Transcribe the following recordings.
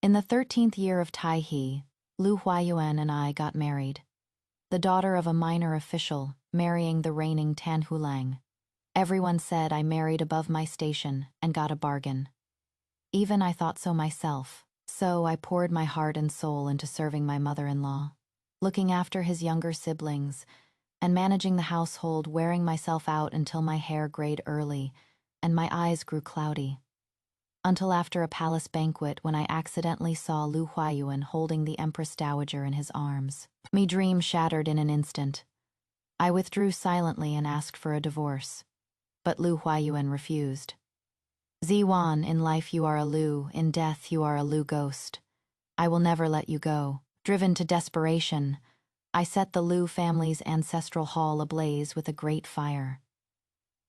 In the 13th year of Tai, Lu Huayuan and I got married. The daughter of a minor official, marrying the reigning Tan Hulang. Everyone said I married above my station and got a bargain. Even I thought so myself, so I poured my heart and soul into serving my mother-in-law, looking after his younger siblings, and managing the household, wearing myself out until my hair grayed early and my eyes grew cloudy. Until after a palace banquet when I accidentally saw Lu Huayuan holding the Empress Dowager in his arms. Me dream shattered in an instant. I withdrew silently and asked for a divorce, but Lu Huayuan refused. Ziwan, in life you are a Lu, in death you are a Lu ghost. I will never let you go. Driven to desperation, I set the Lu family's ancestral hall ablaze with a great fire.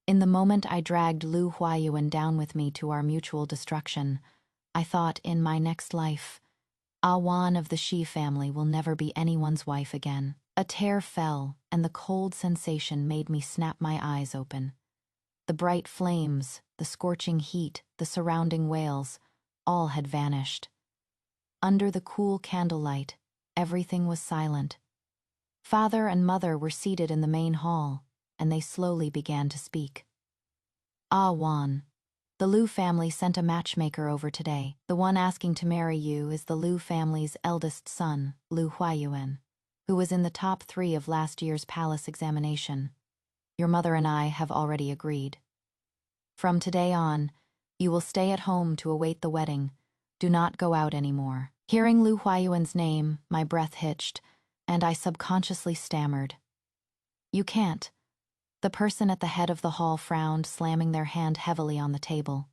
In the moment I dragged Lu Huayuan down with me to our mutual destruction, I thought in my next life, Awan of the Shi family will never be anyone's wife again. A tear fell, and the cold sensation made me snap my eyes open. The bright flames, the scorching heat, the surrounding wails, all had vanished. Under the cool candlelight, everything was silent. Father and mother were seated in the main hall, and they slowly began to speak. Ah Wan, the Lu family sent a matchmaker over today. The one asking to marry you is the Lu family's eldest son, Lu Huayuan, who was in the top 3 of last year's palace examination. Your mother and I have already agreed. From today on, you will stay at home to await the wedding. Do not go out anymore. Hearing Lu Huayuan's name, my breath hitched, and I subconsciously stammered. You can't. The person at the head of the hall frowned, slamming their hand heavily on the table.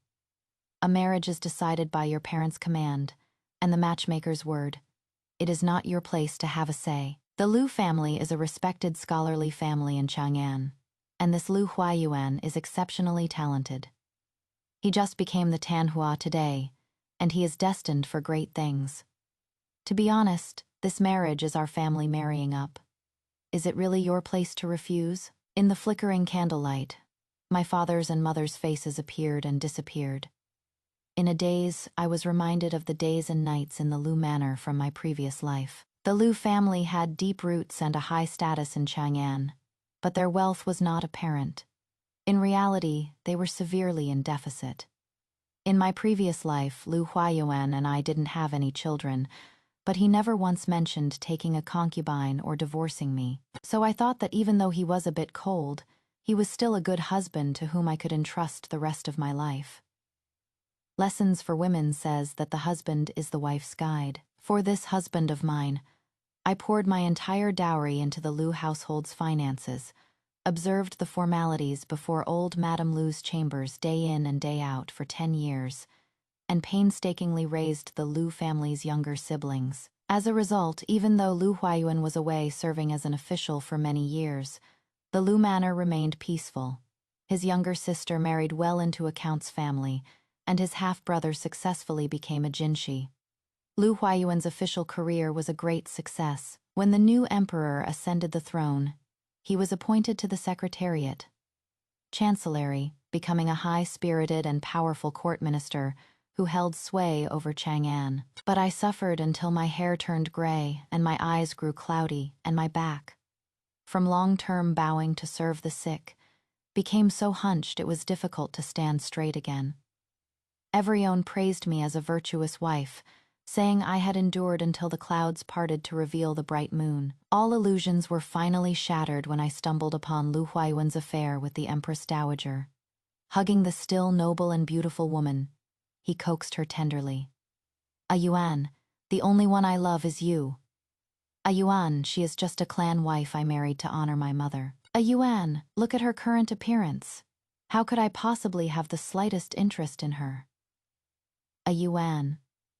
A marriage is decided by your parents' command, and the matchmaker's word. It is not your place to have a say. The Lu family is a respected scholarly family in Chang'an, and this Lu Huayuan is exceptionally talented. He just became the Tanhua today, and he is destined for great things. To be honest, this marriage is our family marrying up. Is it really your place to refuse? In the flickering candlelight, my father's and mother's faces appeared and disappeared. In a daze, I was reminded of the days and nights in the Lu manor from my previous life. The Lu family had deep roots and a high status in Chang'an, but their wealth was not apparent. In reality, they were severely in deficit. In my previous life, Lu Huayuan and I didn't have any children, but he never once mentioned taking a concubine or divorcing me. So I thought that even though he was a bit cold, he was still a good husband to whom I could entrust the rest of my life. Lessons for Women says that the husband is the wife's guide. For this husband of mine, I poured my entire dowry into the Lu household's finances, observed the formalities before old Madame Lu's chambers day in and day out for 10 years, and painstakingly raised the Lu family's younger siblings. As a result, even though Lu Huayuan was away serving as an official for many years, the Lu manor remained peaceful. His younger sister married well into a count's family, and his half-brother successfully became a jinshi. Lu Huayuan's official career was a great success. When the new emperor ascended the throne, he was appointed to the Secretariat, Chancellery, becoming a high-spirited and powerful court minister who held sway over Chang'an. But I suffered until my hair turned gray and my eyes grew cloudy and my back, from long-term bowing to serve the sick, became so hunched it was difficult to stand straight again. Everyone praised me as a virtuous wife, saying I had endured until the clouds parted to reveal the bright moon. All illusions were finally shattered when I stumbled upon Lu Huayuan's affair with the Empress Dowager. Hugging the still noble and beautiful woman, he coaxed her tenderly. Yuan, the only one I love is you. Yuan, she is just a clan wife I married to honor my mother. Yuan, look at her current appearance. How could I possibly have the slightest interest in her? Yuan,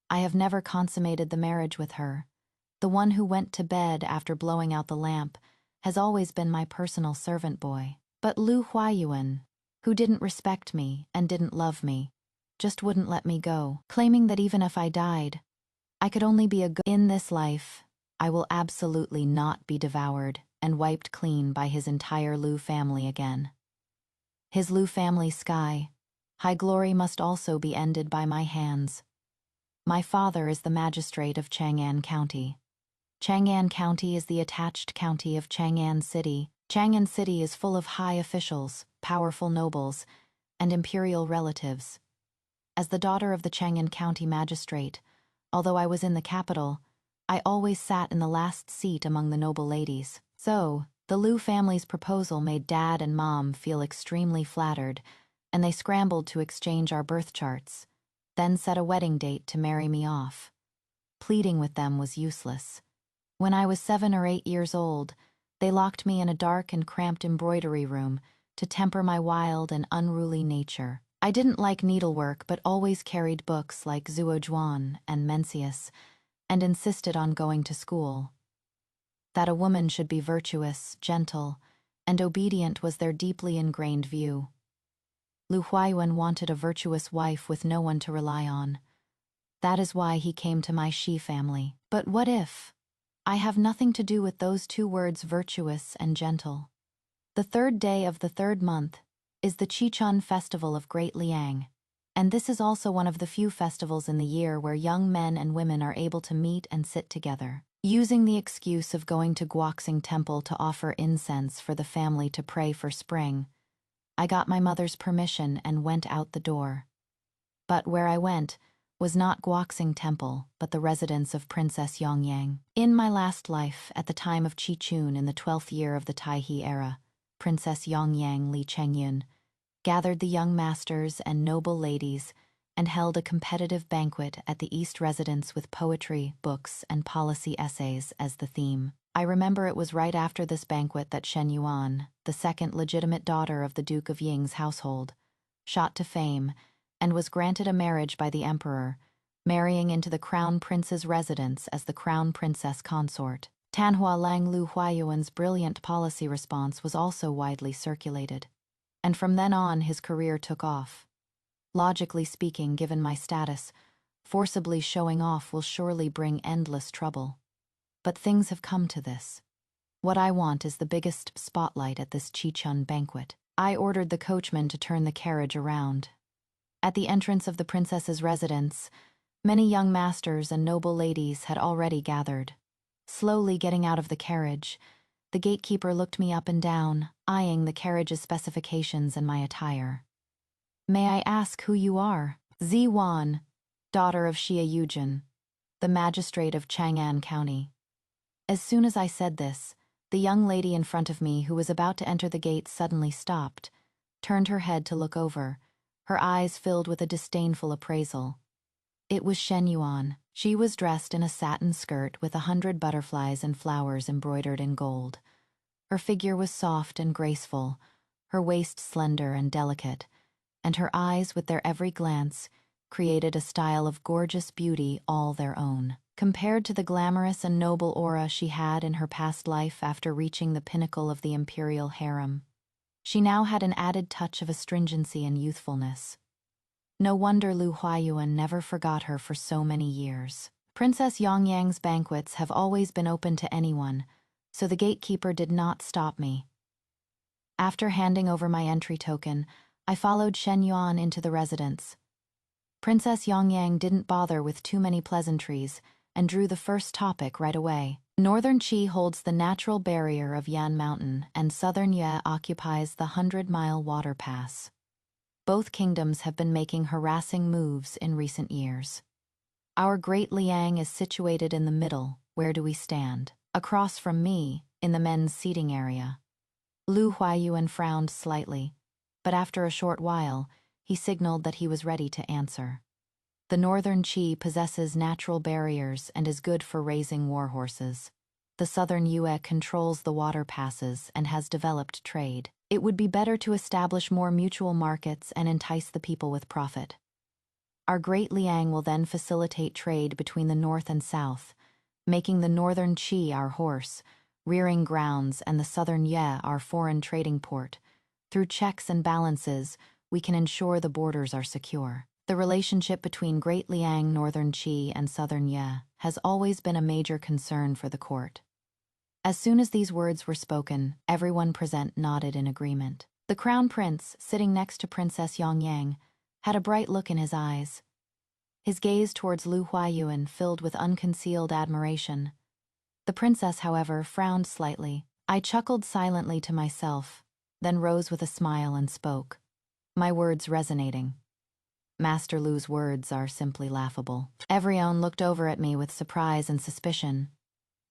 I have never consummated the marriage with her. The one who went to bed after blowing out the lamp has always been my personal servant boy. But Lu Huayuan, who didn't respect me and didn't love me, just wouldn't let me go, claiming that even if I died, I could only be a good. In this life, I will absolutely not be devoured and wiped clean by his entire Lu family again. His Lu family sky, high glory must also be ended by my hands. My father is the magistrate of Chang'an County. Chang'an County is the attached county of Chang'an City. Chang'an City is full of high officials, powerful nobles, and imperial relatives. As the daughter of the Chang'an County magistrate, although I was in the capital, I always sat in the last seat among the noble ladies. So, the Liu family's proposal made Dad and Mom feel extremely flattered, and they scrambled to exchange our birth charts, then set a wedding date to marry me off. Pleading with them was useless. When I was 7 or 8 years old, they locked me in a dark and cramped embroidery room to temper my wild and unruly nature. I didn't like needlework but always carried books like Zhuozhuan and Mencius and insisted on going to school. That a woman should be virtuous, gentle, and obedient was their deeply ingrained view. Lu Huayuan wanted a virtuous wife with no one to rely on. That is why he came to my Shi family. But what if? I have nothing to do with those two words, virtuous and gentle. The 3rd day of the 3rd month is the Chichun festival of Great Liang, and this is also one of the few festivals in the year where young men and women are able to meet and sit together. Using the excuse of going to Guoxing Temple to offer incense for the family to pray for spring, I got my mother's permission and went out the door. But where I went was not Guoxing Temple, but the residence of Princess Yongyang. In my last life, at the time of Chichun in the 12th year of the Taihe era, Princess Yongyang Li Chengyun gathered the young masters and noble ladies and held a competitive banquet at the East residence with poetry, books, and policy essays as the theme. I remember it was right after this banquet that Shen Yuan, the second legitimate daughter of the Duke of Ying's household, shot to fame and was granted a marriage by the emperor, marrying into the crown prince's residence as the crown princess consort. Tanhua Lang Lu Huayuan's brilliant policy response was also widely circulated, and from then on his career took off. Logically speaking, given my status, forcibly showing off will surely bring endless trouble. But things have come to this. What I want is the biggest spotlight at this Chichun banquet. I ordered the coachman to turn the carriage around. At the entrance of the princess's residence, many young masters and noble ladies had already gathered. Slowly getting out of the carriage, the gatekeeper looked me up and down, eyeing the carriage's specifications and my attire. "May I ask who you are?" "Zi Wan, daughter of Xia Yujin, the magistrate of Chang'an County." As soon as I said this, the young lady in front of me who was about to enter the gate suddenly stopped, turned her head to look over, her eyes filled with a disdainful appraisal. It was Shen Yuan. She was dressed in a satin skirt with 100 butterflies and flowers embroidered in gold. Her figure was soft and graceful, her waist slender and delicate, and her eyes, with their every glance, created a style of gorgeous beauty all their own. Compared to the glamorous and noble aura she had in her past life after reaching the pinnacle of the imperial harem, she now had an added touch of astringency and youthfulness. No wonder Lu Huayuan never forgot her for so many years. Princess Yongyang's banquets have always been open to anyone, so the gatekeeper did not stop me. After handing over my entry token, I followed Shen Yuan into the residence. Princess Yongyang didn't bother with too many pleasantries and drew the first topic right away. Northern Qi holds the natural barrier of Yan Mountain, and Southern Yue occupies the 100-mile water pass. Both kingdoms have been making harassing moves in recent years. Our Great Liang is situated in the middle. Where do we stand? Across from me, in the men's seating area. Lu Huayuan frowned slightly, but after a short while, he signaled that he was ready to answer. The Northern Qi possesses natural barriers and is good for raising war horses. The Southern Yue controls the water passes and has developed trade. It would be better to establish more mutual markets and entice the people with profit. Our Great Liang will then facilitate trade between the North and South, making the Northern Qi our horse, rearing grounds, and the Southern Yue our foreign trading port. Through checks and balances, we can ensure the borders are secure. The relationship between Great Liang, Northern Qi, and Southern Yue has always been a major concern for the court. As soon as these words were spoken, everyone present nodded in agreement. The crown prince, sitting next to Princess Yongyang, had a bright look in his eyes. his gaze towards Lu Huayuan filled with unconcealed admiration. The princess, however, frowned slightly. I chuckled silently to myself, then rose with a smile and spoke, my words resonating. Master Lu's words are simply laughable. Everyone looked over at me with surprise and suspicion.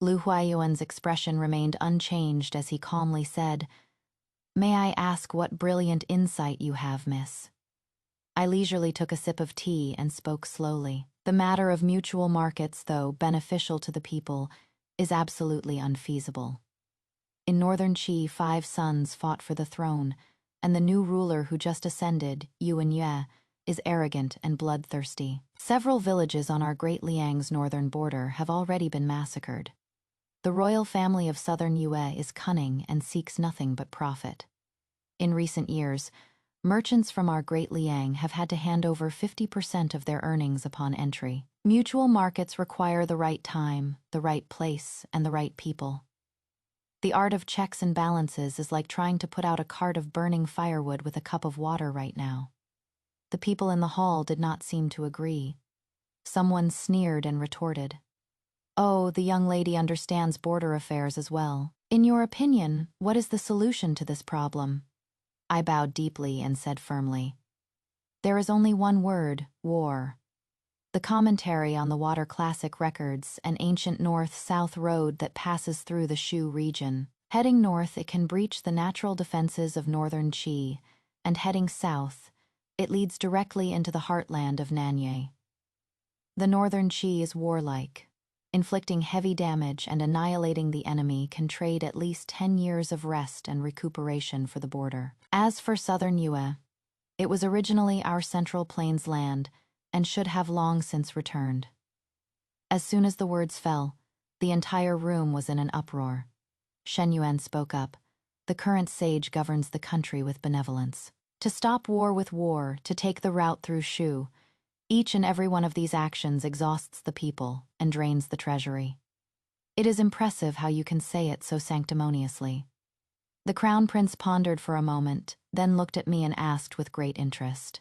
Lu Huayuan's expression remained unchanged as he calmly said, "May I ask what brilliant insight you have, miss?" I leisurely took a sip of tea and spoke slowly. The matter of mutual markets, though beneficial to the people, is absolutely unfeasible. In northern Qi, 5 sons fought for the throne, and the new ruler who just ascended, Yuan Yue, is arrogant and bloodthirsty. Several villages on our Great Liang's northern border have already been massacred. The royal family of southern Yue is cunning and seeks nothing but profit. In recent years, merchants from our Great Liang have had to hand over 50% of their earnings upon entry. Mutual markets require the right time, the right place, and the right people. The art of checks and balances is like trying to put out a cart of burning firewood with a cup of water right now. The people in the hall did not seem to agree. Someone sneered and retorted, "Oh, the young lady understands border affairs as well. In your opinion, what is the solution to this problem?" I bowed deeply and said firmly, "There is only one word: war." The commentary on the water classic records an ancient north-south road that passes through the Shu region. Heading north, it can breach the natural defenses of northern Qi, and heading south, it leads directly into the heartland of Nanye. The northern Qi is warlike. Inflicting heavy damage and annihilating the enemy can trade at least 10 years of rest and recuperation for the border. As for southern Yue, it was originally our Central Plains land and should have long since returned. As soon as the words fell, the entire room was in an uproar. Shen Yuan spoke up, "The current sage governs the country with benevolence. To stop war with war, to take the route through Shu, each and every one of these actions exhausts the people and drains the treasury. It is impressive how you can say it so sanctimoniously." The crown prince pondered for a moment, then looked at me and asked with great interest,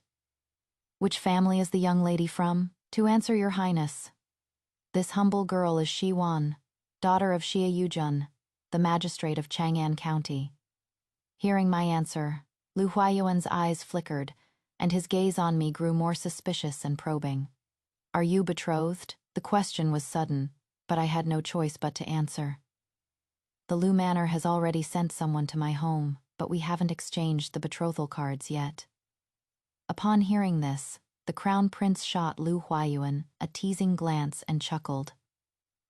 "Which family is the young lady from?" "To answer your highness, this humble girl is Shi Wan, daughter of Xie Yujun, the magistrate of Chang'an County." Hearing my answer, Lu Huayuan's eyes flickered, and his gaze on me grew more suspicious and probing. "Are you betrothed?" The question was sudden, but I had no choice but to answer. "The Lu Manor has already sent someone to my home, but we haven't exchanged the betrothal cards yet." Upon hearing this, the crown prince shot Lu Huayuan a teasing glance and chuckled.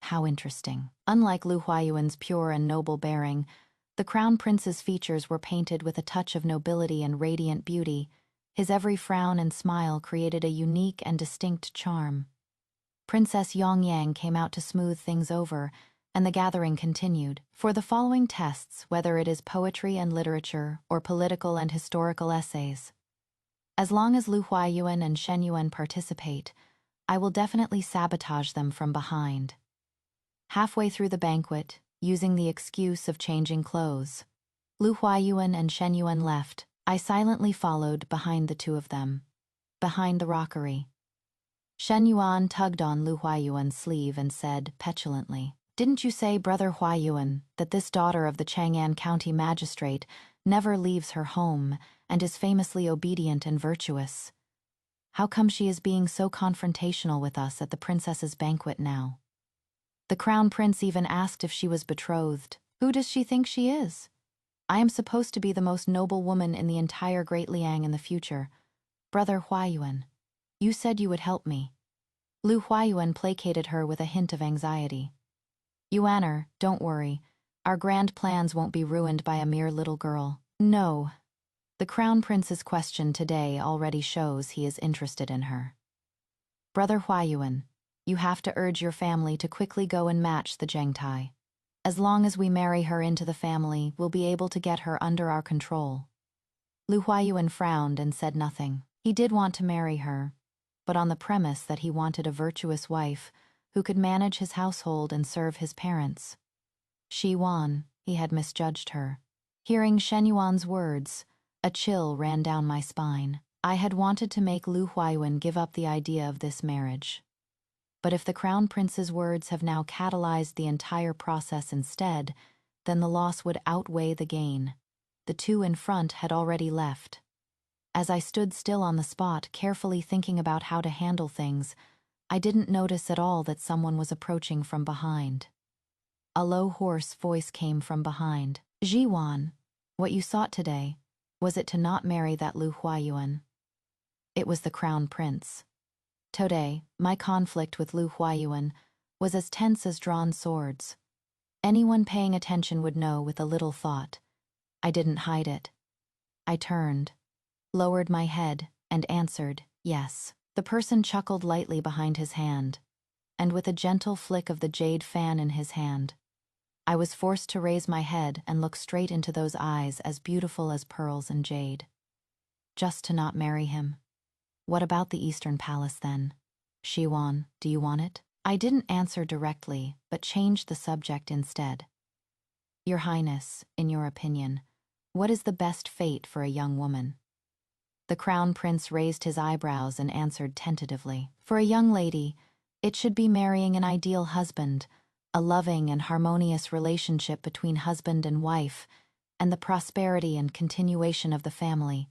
How interesting. Unlike Lu Huayuan's pure and noble bearing, the crown prince's features were painted with a touch of nobility and radiant beauty. His every frown and smile created a unique and distinct charm. Princess Yongyang came out to smooth things over, and the gathering continued. For the following tests, whether it is poetry and literature or political and historical essays, as long as Lu Huayuan and Shen Yuan participate, I will definitely sabotage them from behind. Halfway through the banquet, using the excuse of changing clothes, Lu Huayuan and Shen Yuan left. I silently followed behind the two of them, behind the rockery. Shen Yuan tugged on Lu Huayuan's sleeve and said petulantly, "Didn't you say, Brother Huayuan, that this daughter of the Chang'an County magistrate never leaves her home and is famously obedient and virtuous? How come she is being so confrontational with us at the princess's banquet now? The crown prince even asked if she was betrothed. Who does she think she is? I am supposed to be the most noble woman in the entire Great Liang in the future. Brother Huayuan, you said you would help me." Lu Huayuan placated her with a hint of anxiety. "Yuaner, don't worry. Our grand plans won't be ruined by a mere little girl." "No." The crown prince's question today already shows he is interested in her. "Brother Huayuan, you have to urge your family to quickly go and match the Zhengtai. As long as we marry her into the family, we'll be able to get her under our control." Lu Huayuan frowned and said nothing. He did want to marry her, but on the premise that he wanted a virtuous wife who could manage his household and serve his parents. Shi Wan, he had misjudged her. Hearing Shen Yuan's words, a chill ran down my spine. I had wanted to make Lu Huayuan give up the idea of this marriage. But if the Crown Prince's words have now catalyzed the entire process instead, then the loss would outweigh the gain. The two in front had already left. As I stood still on the spot, carefully thinking about how to handle things, I didn't notice at all that someone was approaching from behind. A low, hoarse voice came from behind. "Jiwan, what you sought today, was it to not marry that Lu Huayuan?" It was the Crown Prince. Today, my conflict with Lu Huayuan was as tense as drawn swords. Anyone paying attention would know with a little thought. I didn't hide it. I turned, lowered my head, and answered, yes. The person chuckled lightly behind his hand, and with a gentle flick of the jade fan in his hand, I was forced to raise my head and look straight into those eyes as beautiful as pearls and jade. Just to not marry him. What about the Eastern Palace then? Jiwan, do you want it? I didn't answer directly, but changed the subject instead. Your Highness, in your opinion, what is the best fate for a young woman? The Crown Prince raised his eyebrows and answered tentatively. For a young lady, it should be marrying an ideal husband, a loving and harmonious relationship between husband and wife, and the prosperity and continuation of the family.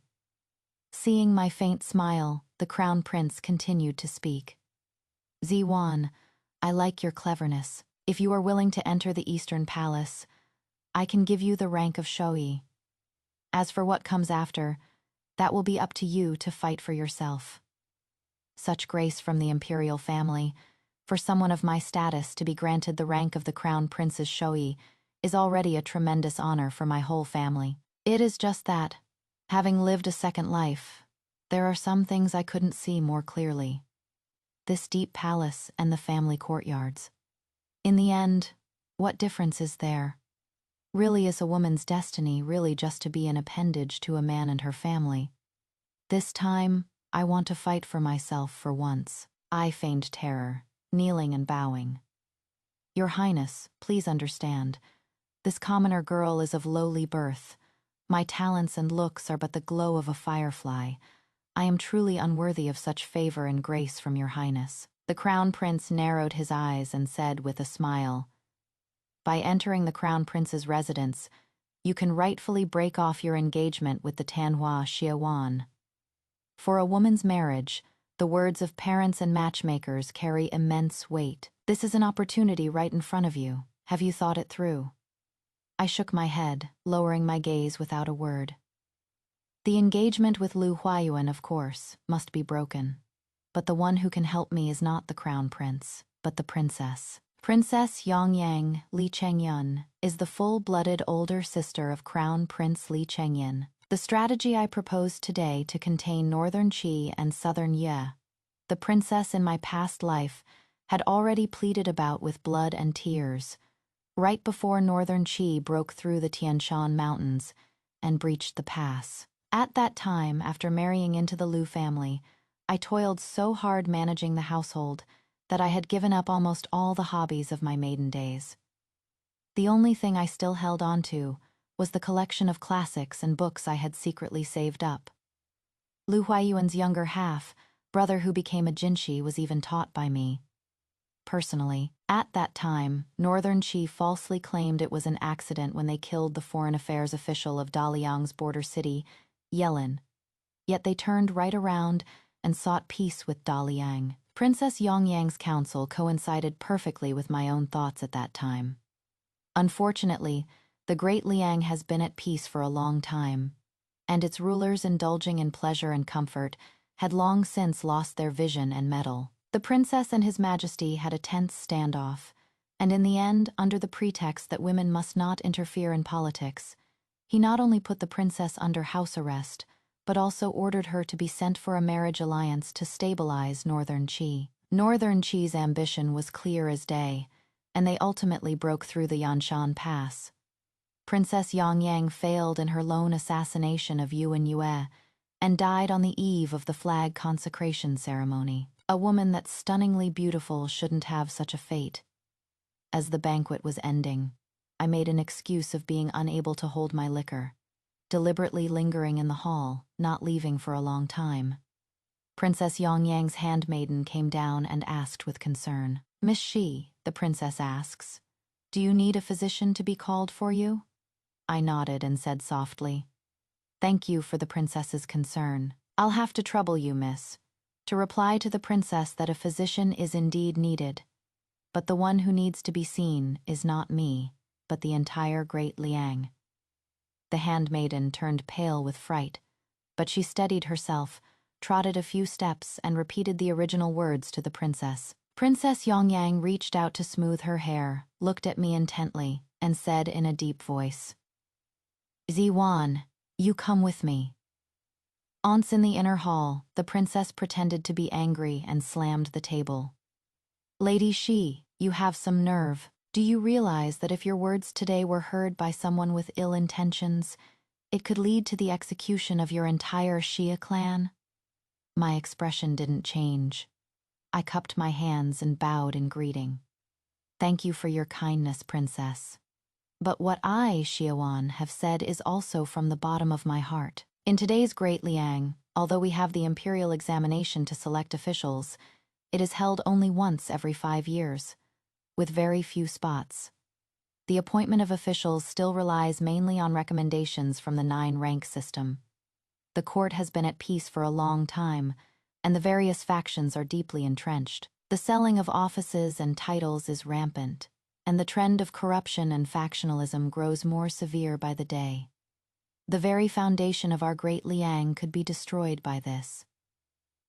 Seeing my faint smile, the Crown Prince continued to speak. Ziwan, I like your cleverness. If you are willing to enter the Eastern Palace, I can give you the rank of Shoyi. As for what comes after, that will be up to you to fight for yourself. Such grace from the imperial family, for someone of my status to be granted the rank of the Crown Prince's Shoyi, is already a tremendous honor for my whole family. It is just that, having lived a second life, there are some things I couldn't see more clearly. This deep palace and the family courtyards. In the end, what difference is there? Really, is a woman's destiny really just to be an appendage to a man and her family? This time, I want to fight for myself for once. I feigned terror, kneeling and bowing. Your Highness, please understand. This commoner girl is of lowly birth. My talents and looks are but the glow of a firefly. I am truly unworthy of such favor and grace from your Highness. The Crown Prince narrowed his eyes and said with a smile, by entering the Crown Prince's residence, you can rightfully break off your engagement with the Tanhua Xiaowan. For a woman's marriage, the words of parents and matchmakers carry immense weight. This is an opportunity right in front of you. Have you thought it through? I shook my head, lowering my gaze without a word. The engagement with Lu Huayuan, of course, must be broken. But the one who can help me is not the Crown Prince, but the princess. Princess Yongyang Li Chengyun is the full-blooded older sister of Crown Prince Li Chengyin. The strategy I proposed today to contain Northern Qi and Southern Ye, the princess in my past life, had already pleaded about with blood and tears, right before Northern Qi broke through the Tian Shan Mountains and breached the pass. At that time, after marrying into the Lu family, I toiled so hard managing the household that I had given up almost all the hobbies of my maiden days. The only thing I still held on to was the collection of classics and books I had secretly saved up. Lu Huayuan's younger half, brother who became a jinshi, was even taught by me. Personally, at that time, Northern Qi falsely claimed it was an accident when they killed the foreign affairs official of Daliang's border city, Yelin. Yet they turned right around and sought peace with Daliang. Princess Yongyang's counsel coincided perfectly with my own thoughts at that time. Unfortunately, the great Liang has been at peace for a long time, and its rulers indulging in pleasure and comfort had long since lost their vision and mettle. The princess and His Majesty had a tense standoff, and in the end, under the pretext that women must not interfere in politics, he not only put the princess under house arrest, but also ordered her to be sent for a marriage alliance to stabilize Northern Qi. Northern Qi's ambition was clear as day, and they ultimately broke through the Yanshan Pass. Princess Yongyang failed in her lone assassination of Yuan Yue and died on the eve of the flag consecration ceremony. A woman that's stunningly beautiful shouldn't have such a fate. As the banquet was ending, I made an excuse of being unable to hold my liquor. deliberately lingering in the hall, not leaving for a long time. Princess Yongyang's handmaiden came down and asked with concern. "Miss Shi," the princess asks, "do you need a physician to be called for you?" I nodded and said softly, "Thank you for the princess's concern. I'll have to trouble you, miss, to reply to the princess that a physician is indeed needed. But the one who needs to be seen is not me, but the entire Great Liang." The handmaiden turned pale with fright, but she steadied herself, trotted a few steps, and repeated the original words to the princess. Princess Yongyang reached out to smooth her hair, looked at me intently, and said in a deep voice, "Ziwan, you come with me." Once in the inner hall, the princess pretended to be angry and slammed the table. "Lady Shi, you have some nerve. Do you realize that if your words today were heard by someone with ill intentions, it could lead to the execution of your entire Shia clan?" My expression didn't change. I cupped my hands and bowed in greeting. "Thank you for your kindness, princess. But what I, Xiawan, have said is also from the bottom of my heart. In today's Great Liang, although we have the imperial examination to select officials, it is held only once every 5 years, with very few spots. The appointment of officials still relies mainly on recommendations from the 9-rank system. The court has been at peace for a long time, and the various factions are deeply entrenched. The selling of offices and titles is rampant, and the trend of corruption and factionalism grows more severe by the day. The very foundation of our Great Liang could be destroyed by this.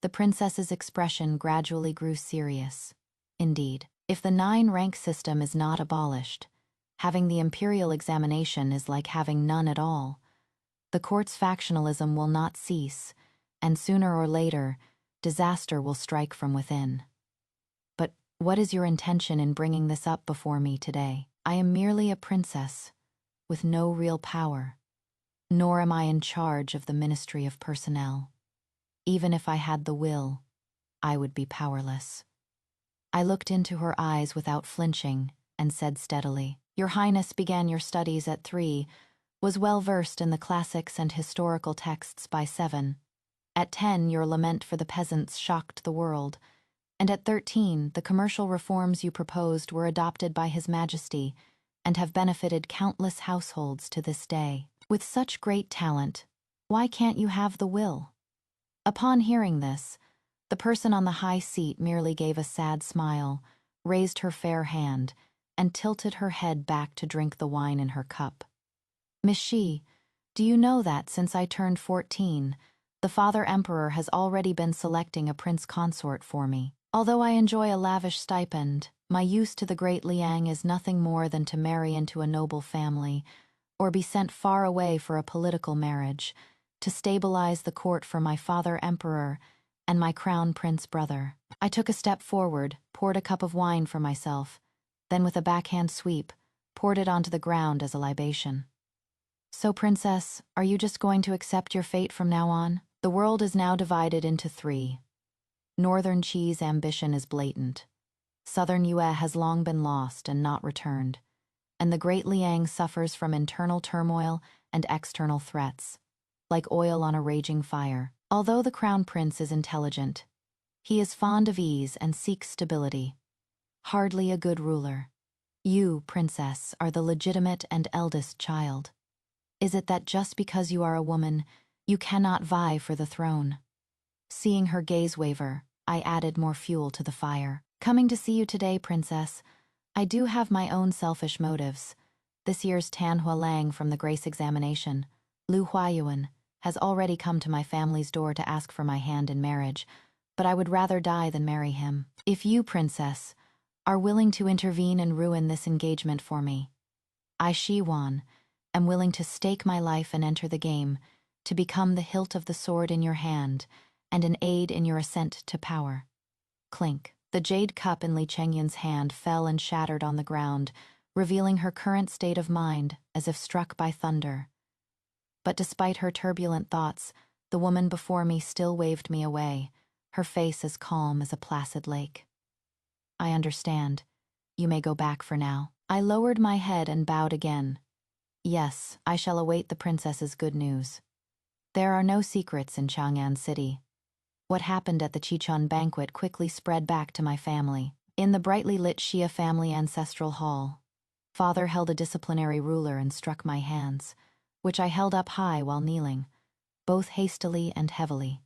The princess's expression gradually grew serious. Indeed, if the 9-rank system is not abolished, having the imperial examination is like having none at all. The court's factionalism will not cease, and sooner or later, disaster will strike from within. But what is your intention in bringing this up before me today? I am merely a princess, with no real power, nor am I in charge of the Ministry of Personnel. Even if I had the will, I would be powerless. I looked into her eyes without flinching and said steadily, "Your Highness began your studies at 3, was well versed in the classics and historical texts by 7. At 10, your lament for the peasants shocked the world, and at 13, the commercial reforms you proposed were adopted by His Majesty and have benefited countless households to this day. With such great talent, why can't you have the will?" Upon hearing this, the person on the high seat merely gave a sad smile, raised her fair hand, and tilted her head back to drink the wine in her cup. "Miss Shi, do you know that since I turned 14, the Father Emperor has already been selecting a prince consort for me? Although I enjoy a lavish stipend, my use to the Great Liang is nothing more than to marry into a noble family, or be sent far away for a political marriage, to stabilize the court for my Father Emperor and my Crown Prince brother." I took a step forward, poured a cup of wine for myself, then with a backhand sweep, poured it onto the ground as a libation. "So, Princess, are you just going to accept your fate from now on? The world is now divided into 3. Northern Qi's ambition is blatant. Southern Yue has long been lost and not returned, and the Great Liang suffers from internal turmoil and external threats, like oil on a raging fire. Although the Crown Prince is intelligent, he is fond of ease and seeks stability. Hardly a good ruler. You, Princess, are the legitimate and eldest child. Is it that just because you are a woman, you cannot vie for the throne?" Seeing her gaze waver, I added more fuel to the fire. "Coming to see you today, Princess, I do have my own selfish motives. This year's Tan Hualang from the Grace examination, Lu Huayuan, has already come to my family's door to ask for my hand in marriage, but I would rather die than marry him. If you, Princess, are willing to intervene and ruin this engagement for me, I, Shiwan, am willing to stake my life and enter the game, to become the hilt of the sword in your hand and an aid in your ascent to power." Clink. The jade cup in Li Chengyun's hand fell and shattered on the ground, revealing her current state of mind as if struck by thunder. But despite her turbulent thoughts, the woman before me still waved me away, her face as calm as a placid lake. "I understand. You may go back for now." I lowered my head and bowed again. Yes, I shall await the princess's good news. There are no secrets in Chang'an City. What happened at the Chichun banquet quickly spread back to my family. In the brightly lit Xia family ancestral hall, father held a disciplinary ruler and struck my hands, which I held up high while kneeling, both hastily and heavily.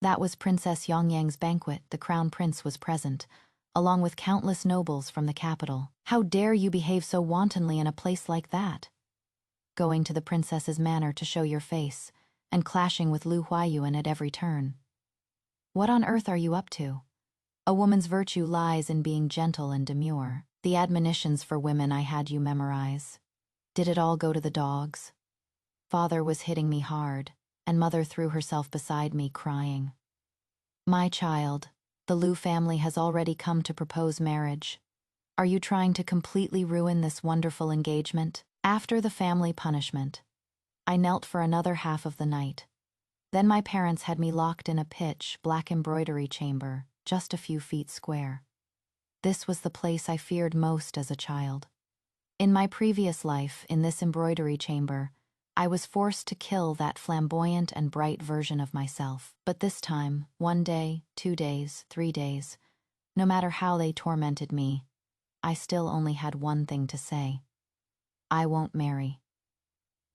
That was Princess Yongyang's banquet. The crown prince was present, along with countless nobles from the capital. How dare you behave so wantonly in a place like that? Going to the princess's manor to show your face, and clashing with Lu Huayuan at every turn. What on earth are you up to? A woman's virtue lies in being gentle and demure. The admonitions for women I had you memorize. Did it all go to the dogs? Father was hitting me hard, and mother threw herself beside me, crying. My child, the Lu family has already come to propose marriage. Are you trying to completely ruin this wonderful engagement? After the family punishment, I knelt for another half of the night. Then my parents had me locked in a pitch black embroidery chamber, just a few feet square. This was the place I feared most as a child. In my previous life, in this embroidery chamber, I was forced to kill that flamboyant and bright version of myself. But this time, 1 day, 2 days, 3 days, no matter how they tormented me, I still only had one thing to say. I won't marry.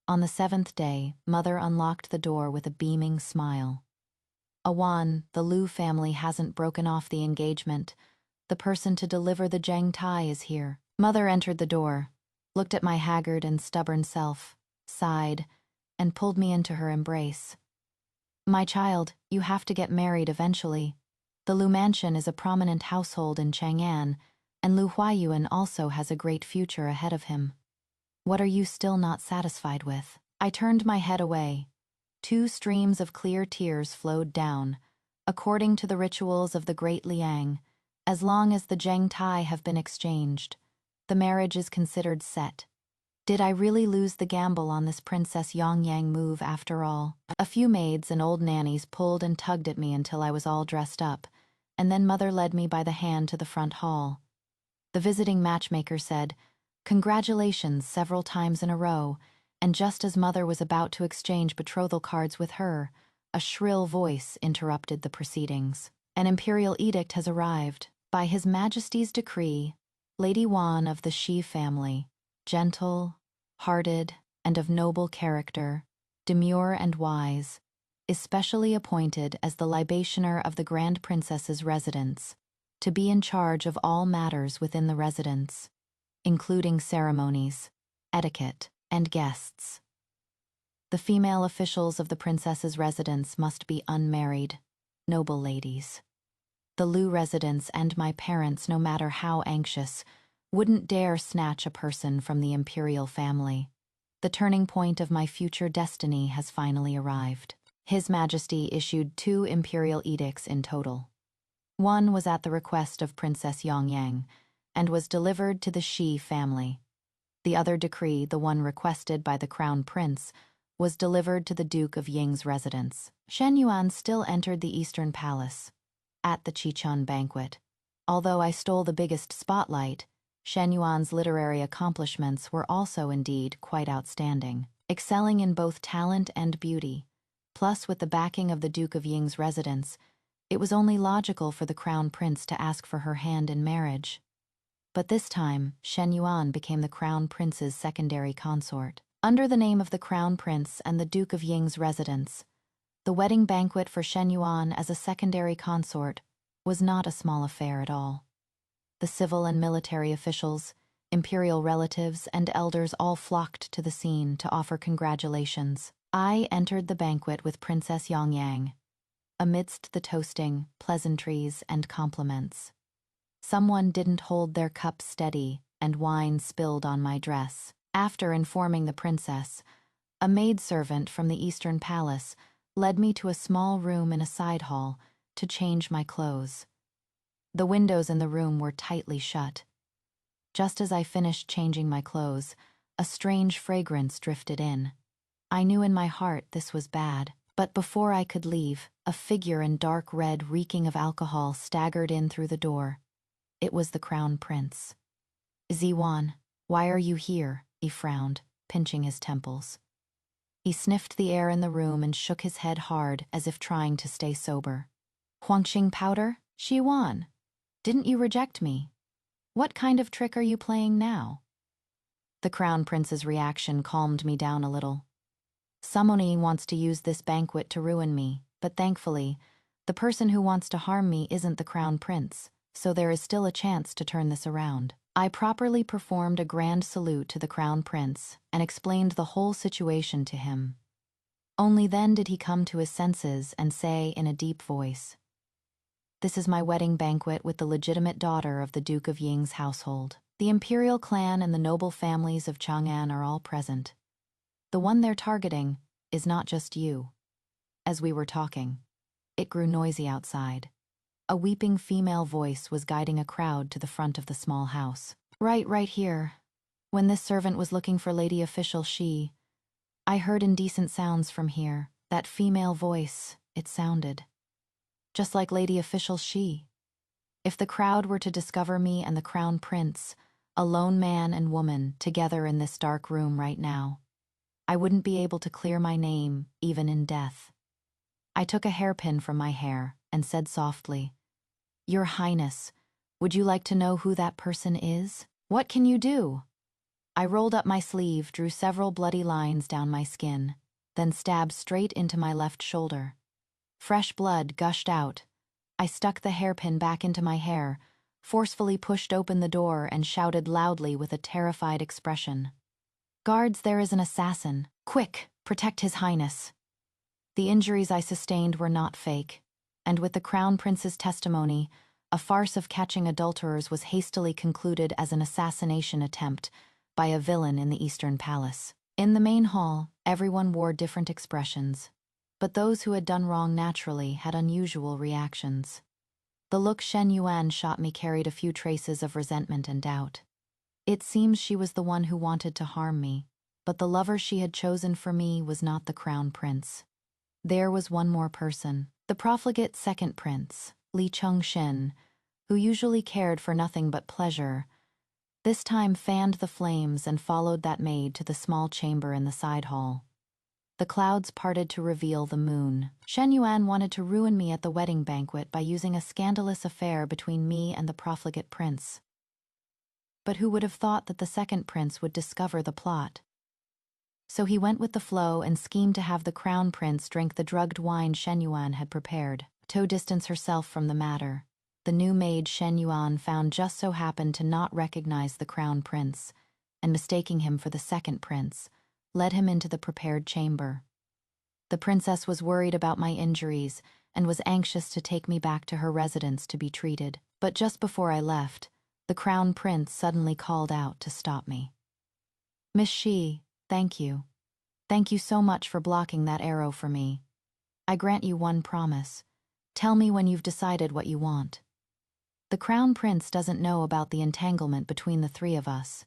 On the 7th day, mother unlocked the door with a beaming smile. Awan, the Lu family hasn't broken off the engagement. The person to deliver the Zheng Tai is here. Mother entered the door, looked at my haggard and stubborn self, sighed, and pulled me into her embrace. My child, you have to get married eventually. The Lu mansion is a prominent household in Chang'an, and Lu Huayuan also has a great future ahead of him. What are you still not satisfied with? I turned my head away. 2 streams of clear tears flowed down. According to the rituals of the great Liang, as long as the Zheng Tai have been exchanged, the marriage is considered set. Did I really lose the gamble on this Princess Yongyang move after all? A few maids and old nannies pulled and tugged at me until I was all dressed up, and then mother led me by the hand to the front hall. The visiting matchmaker said, "Congratulations," several times in a row, and just as mother was about to exchange betrothal cards with her, a shrill voice interrupted the proceedings. An imperial edict has arrived. By His Majesty's decree, Lady Wan of the Shi family, gentle, hearted, and of noble character, demure and wise, is specially appointed as the libationer of the Grand Princess's residence, to be in charge of all matters within the residence, including ceremonies, etiquette, and guests. The female officials of the princess's residence must be unmarried, noble ladies. The Lu residents and my parents, no matter how anxious, wouldn't dare snatch a person from the imperial family. The turning point of my future destiny has finally arrived. His Majesty issued 2 imperial edicts in total. One was at the request of Princess Yongyang, and was delivered to the Shi family. The other decree, the one requested by the crown prince, was delivered to the Duke of Ying's residence. Shen Yuan still entered the Eastern Palace at the Chichun banquet. Although I stole the biggest spotlight, Shen Yuan's literary accomplishments were also indeed quite outstanding, excelling in both talent and beauty. Plus, with the backing of the Duke of Ying's residence, it was only logical for the crown prince to ask for her hand in marriage. But this time, Shen Yuan became the crown prince's secondary consort. Under the name of the crown prince and the Duke of Ying's residence, the wedding banquet for Shen Yuan as a secondary consort was not a small affair at all. The civil and military officials, imperial relatives, and elders all flocked to the scene to offer congratulations. I entered the banquet with Princess Yongyang, amidst the toasting, pleasantries, and compliments. Someone didn't hold their cup steady, and wine spilled on my dress. After informing the princess, a maidservant from the Eastern Palace led me to a small room in a side hall to change my clothes. The windows in the room were tightly shut. Just as I finished changing my clothes, a strange fragrance drifted in. I knew in my heart this was bad, but before I could leave, a figure in dark red reeking of alcohol staggered in through the door. It was the crown prince. "Ziwan, why are you here?" he frowned, pinching his temples. He sniffed the air in the room and shook his head hard as if trying to stay sober. Huangqing powder? Shi Yuan, didn't you reject me? What kind of trick are you playing now? The Crown Prince's reaction calmed me down a little. Someone wants to use this banquet to ruin me, but thankfully, the person who wants to harm me isn't the Crown Prince, so there is still a chance to turn this around. I properly performed a grand salute to the Crown Prince and explained the whole situation to him. Only then did he come to his senses and say in a deep voice, "This is my wedding banquet with the legitimate daughter of the Duke of Ying's household. The imperial clan and the noble families of Chang'an are all present. The one they're targeting is not just you." As we were talking, it grew noisy outside. A weeping female voice was guiding a crowd to the front of the small house. Right here. When this servant was looking for Lady Official Shi, I heard indecent sounds from here. That female voice, it sounded just like Lady Official Shi. If the crowd were to discover me and the Crown Prince, a lone man and woman, together in this dark room right now, I wouldn't be able to clear my name, even in death. I took a hairpin from my hair and said softly, "Your Highness, would you like to know who that person is? What can you do?" I rolled up my sleeve, drew several bloody lines down my skin, then stabbed straight into my left shoulder. Fresh blood gushed out. I stuck the hairpin back into my hair, forcefully pushed open the door, and shouted loudly with a terrified expression, "Guards, there is an assassin. Quick, protect His Highness." The injuries I sustained were not fake, and with the Crown Prince's testimony, a farce of catching adulterers was hastily concluded as an assassination attempt by a villain in the Eastern Palace. In the main hall, everyone wore different expressions, but those who had done wrong naturally had unusual reactions. The look Shen Yuan shot me carried a few traces of resentment and doubt. It seems she was the one who wanted to harm me, but the lover she had chosen for me was not the Crown Prince. There was one more person, the profligate second prince, Li Chengxin, who usually cared for nothing but pleasure, this time fanned the flames and followed that maid to the small chamber in the side hall. The clouds parted to reveal the moon. Shen Yuan wanted to ruin me at the wedding banquet by using a scandalous affair between me and the profligate prince. But who would have thought that the second prince would discover the plot? So he went with the flow and schemed to have the Crown Prince drink the drugged wine Shen Yuan had prepared. To distance herself from the matter, the new maid Shen Yuan found just so happened to not recognize the Crown Prince, and mistaking him for the second prince, led him into the prepared chamber. The princess was worried about my injuries and was anxious to take me back to her residence to be treated. But just before I left, the Crown Prince suddenly called out to stop me. "Miss Shi, thank you. Thank you so much for blocking that arrow for me. I grant you one promise. Tell me when you've decided what you want." The Crown Prince doesn't know about the entanglement between the three of us.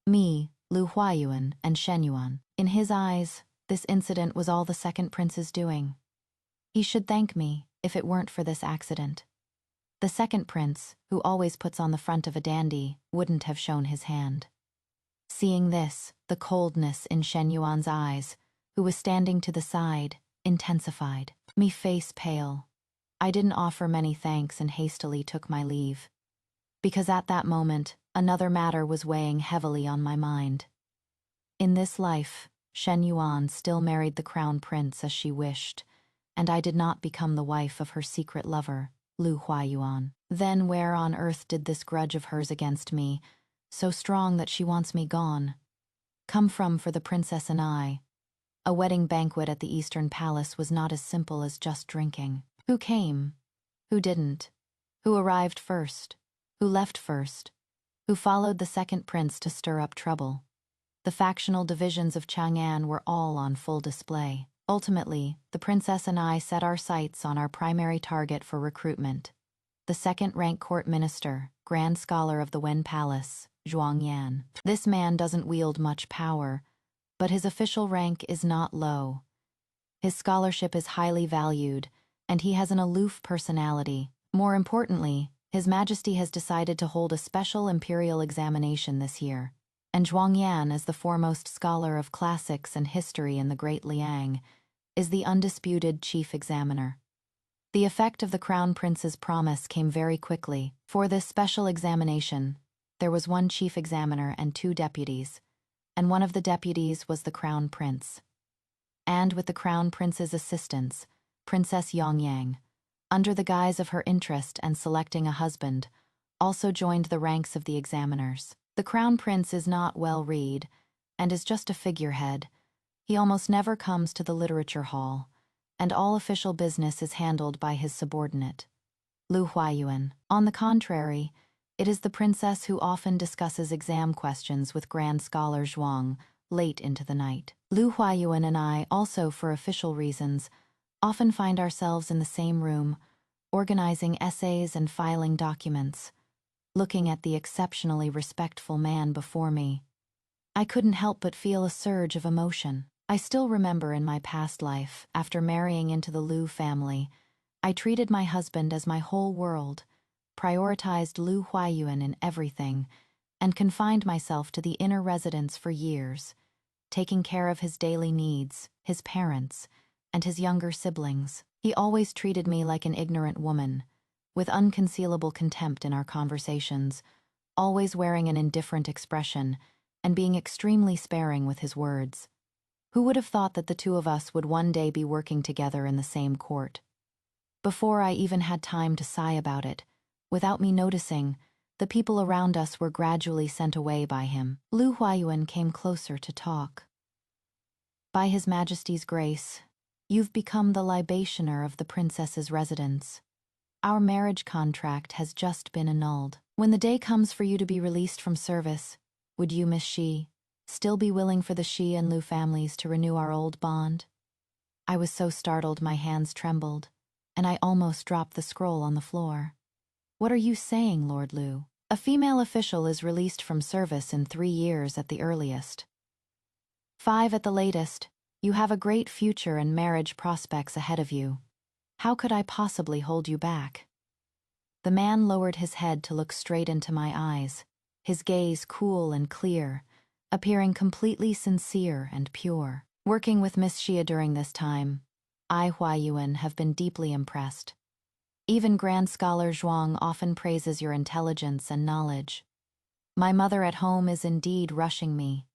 Me, Lu Huayuan, and Shen Yuan. In his eyes, this incident was all the second prince's doing. He should thank me if it weren't for this accident. The second prince, who always puts on the front of a dandy, wouldn't have shown his hand. Seeing this, the coldness in Shen Yuan's eyes, who was standing to the side, intensified. Me face pale. I didn't offer many thanks and hastily took my leave. Because at that moment, another matter was weighing heavily on my mind. In this life, Shen Yuan still married the Crown Prince as she wished, and I did not become the wife of her secret lover, Lu Huayuan. Then where on earth did this grudge of hers against me, so strong that she wants me gone, come from for the princess and I? A wedding banquet at the Eastern Palace was not as simple as just drinking. Who came? Who didn't? Who arrived first? Who left first? Who followed the second prince to stir up trouble? The factional divisions of Chang'an were all on full display. Ultimately, the princess and I set our sights on our primary target for recruitment, the second-rank court minister, grand scholar of the Wen Palace, Zhuang Yan. This man doesn't wield much power, but his official rank is not low. His scholarship is highly valued, and he has an aloof personality. More importantly, His Majesty has decided to hold a special imperial examination this year, and Zhuang Yan, as the foremost scholar of classics and history in the Great Liang, is the undisputed chief examiner. The effect of the Crown Prince's promise came very quickly. For this special examination, there was one chief examiner and 2 deputies, and one of the deputies was the Crown Prince. And with the Crown Prince's assistance, Princess Yongyang, under the guise of her interest and selecting a husband, also joined the ranks of the examiners. The Crown Prince is not well read and is just a figurehead. He almost never comes to the literature hall, and all official business is handled by his subordinate, Lu Huayuan. On the contrary, it is the princess who often discusses exam questions with Grand Scholar Zhuang late into the night. Lu Huayuan and I also, for official reasons, often find ourselves in the same room, organizing essays and filing documents, looking at the exceptionally respectful man before me. I couldn't help but feel a surge of emotion. I still remember in my past life, after marrying into the Lu family, I treated my husband as my whole world, prioritized Lu Huayuan in everything, and confined myself to the inner residence for years, taking care of his daily needs, his parents, and his younger siblings. He always treated me like an ignorant woman, with unconcealable contempt in our conversations, always wearing an indifferent expression, and being extremely sparing with his words. Who would have thought that the 2 of us would one day be working together in the same court? Before I even had time to sigh about it, without me noticing, the people around us were gradually sent away by him. Lu Huayuan came closer to talk. By His Majesty's grace, you've become the libationer of the princess's residence. Our marriage contract has just been annulled. When the day comes for you to be released from service, would you, Miss Shi, still be willing for the Shi and Lu families to renew our old bond? I was so startled my hands trembled, and I almost dropped the scroll on the floor. What are you saying, Lord Lu? A female official is released from service in 3 years at the earliest. 5 at the latest. You have a great future and marriage prospects ahead of you. How could I possibly hold you back? The man lowered his head to look straight into my eyes, his gaze cool and clear, appearing completely sincere and pure. Working with Miss Xia during this time, I, Huayuan, have been deeply impressed. Even Grand Scholar Zhuang often praises your intelligence and knowledge. My mother at home is indeed rushing me,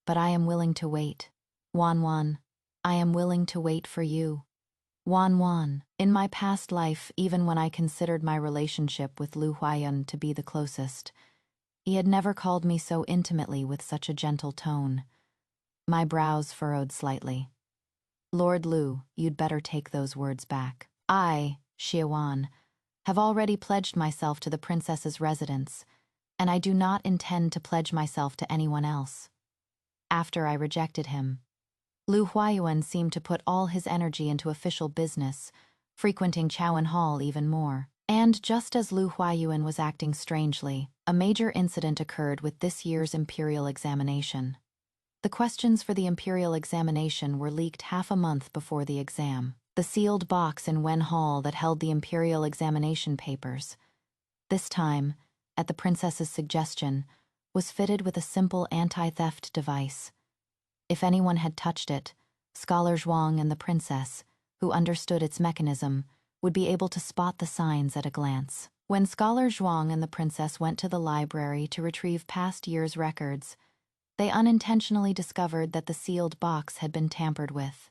but I am willing to wait. Wan, I am willing to wait for you. Wan, in my past life, even when I considered my relationship with Lu Huayuan to be the closest, he had never called me so intimately with such a gentle tone. My brows furrowed slightly. Lord Lu, you'd better take those words back. I, Xiawan, have already pledged myself to the princess's residence, and I do not intend to pledge myself to anyone else. After I rejected him, Lu Huayuan seemed to put all his energy into official business, frequenting Chowan Hall even more. And just as Lu Huayuan was acting strangely, a major incident occurred with this year's imperial examination. The questions for the imperial examination were leaked half a month before the exam. The sealed box in Wen Hall that held the imperial examination papers, this time, at the princess's suggestion, was fitted with a simple anti-theft device. If anyone had touched it, Scholar Zhuang and the princess, who understood its mechanism, would be able to spot the signs at a glance. When Scholar Zhuang and the princess went to the library to retrieve past year's records, they unintentionally discovered that the sealed box had been tampered with.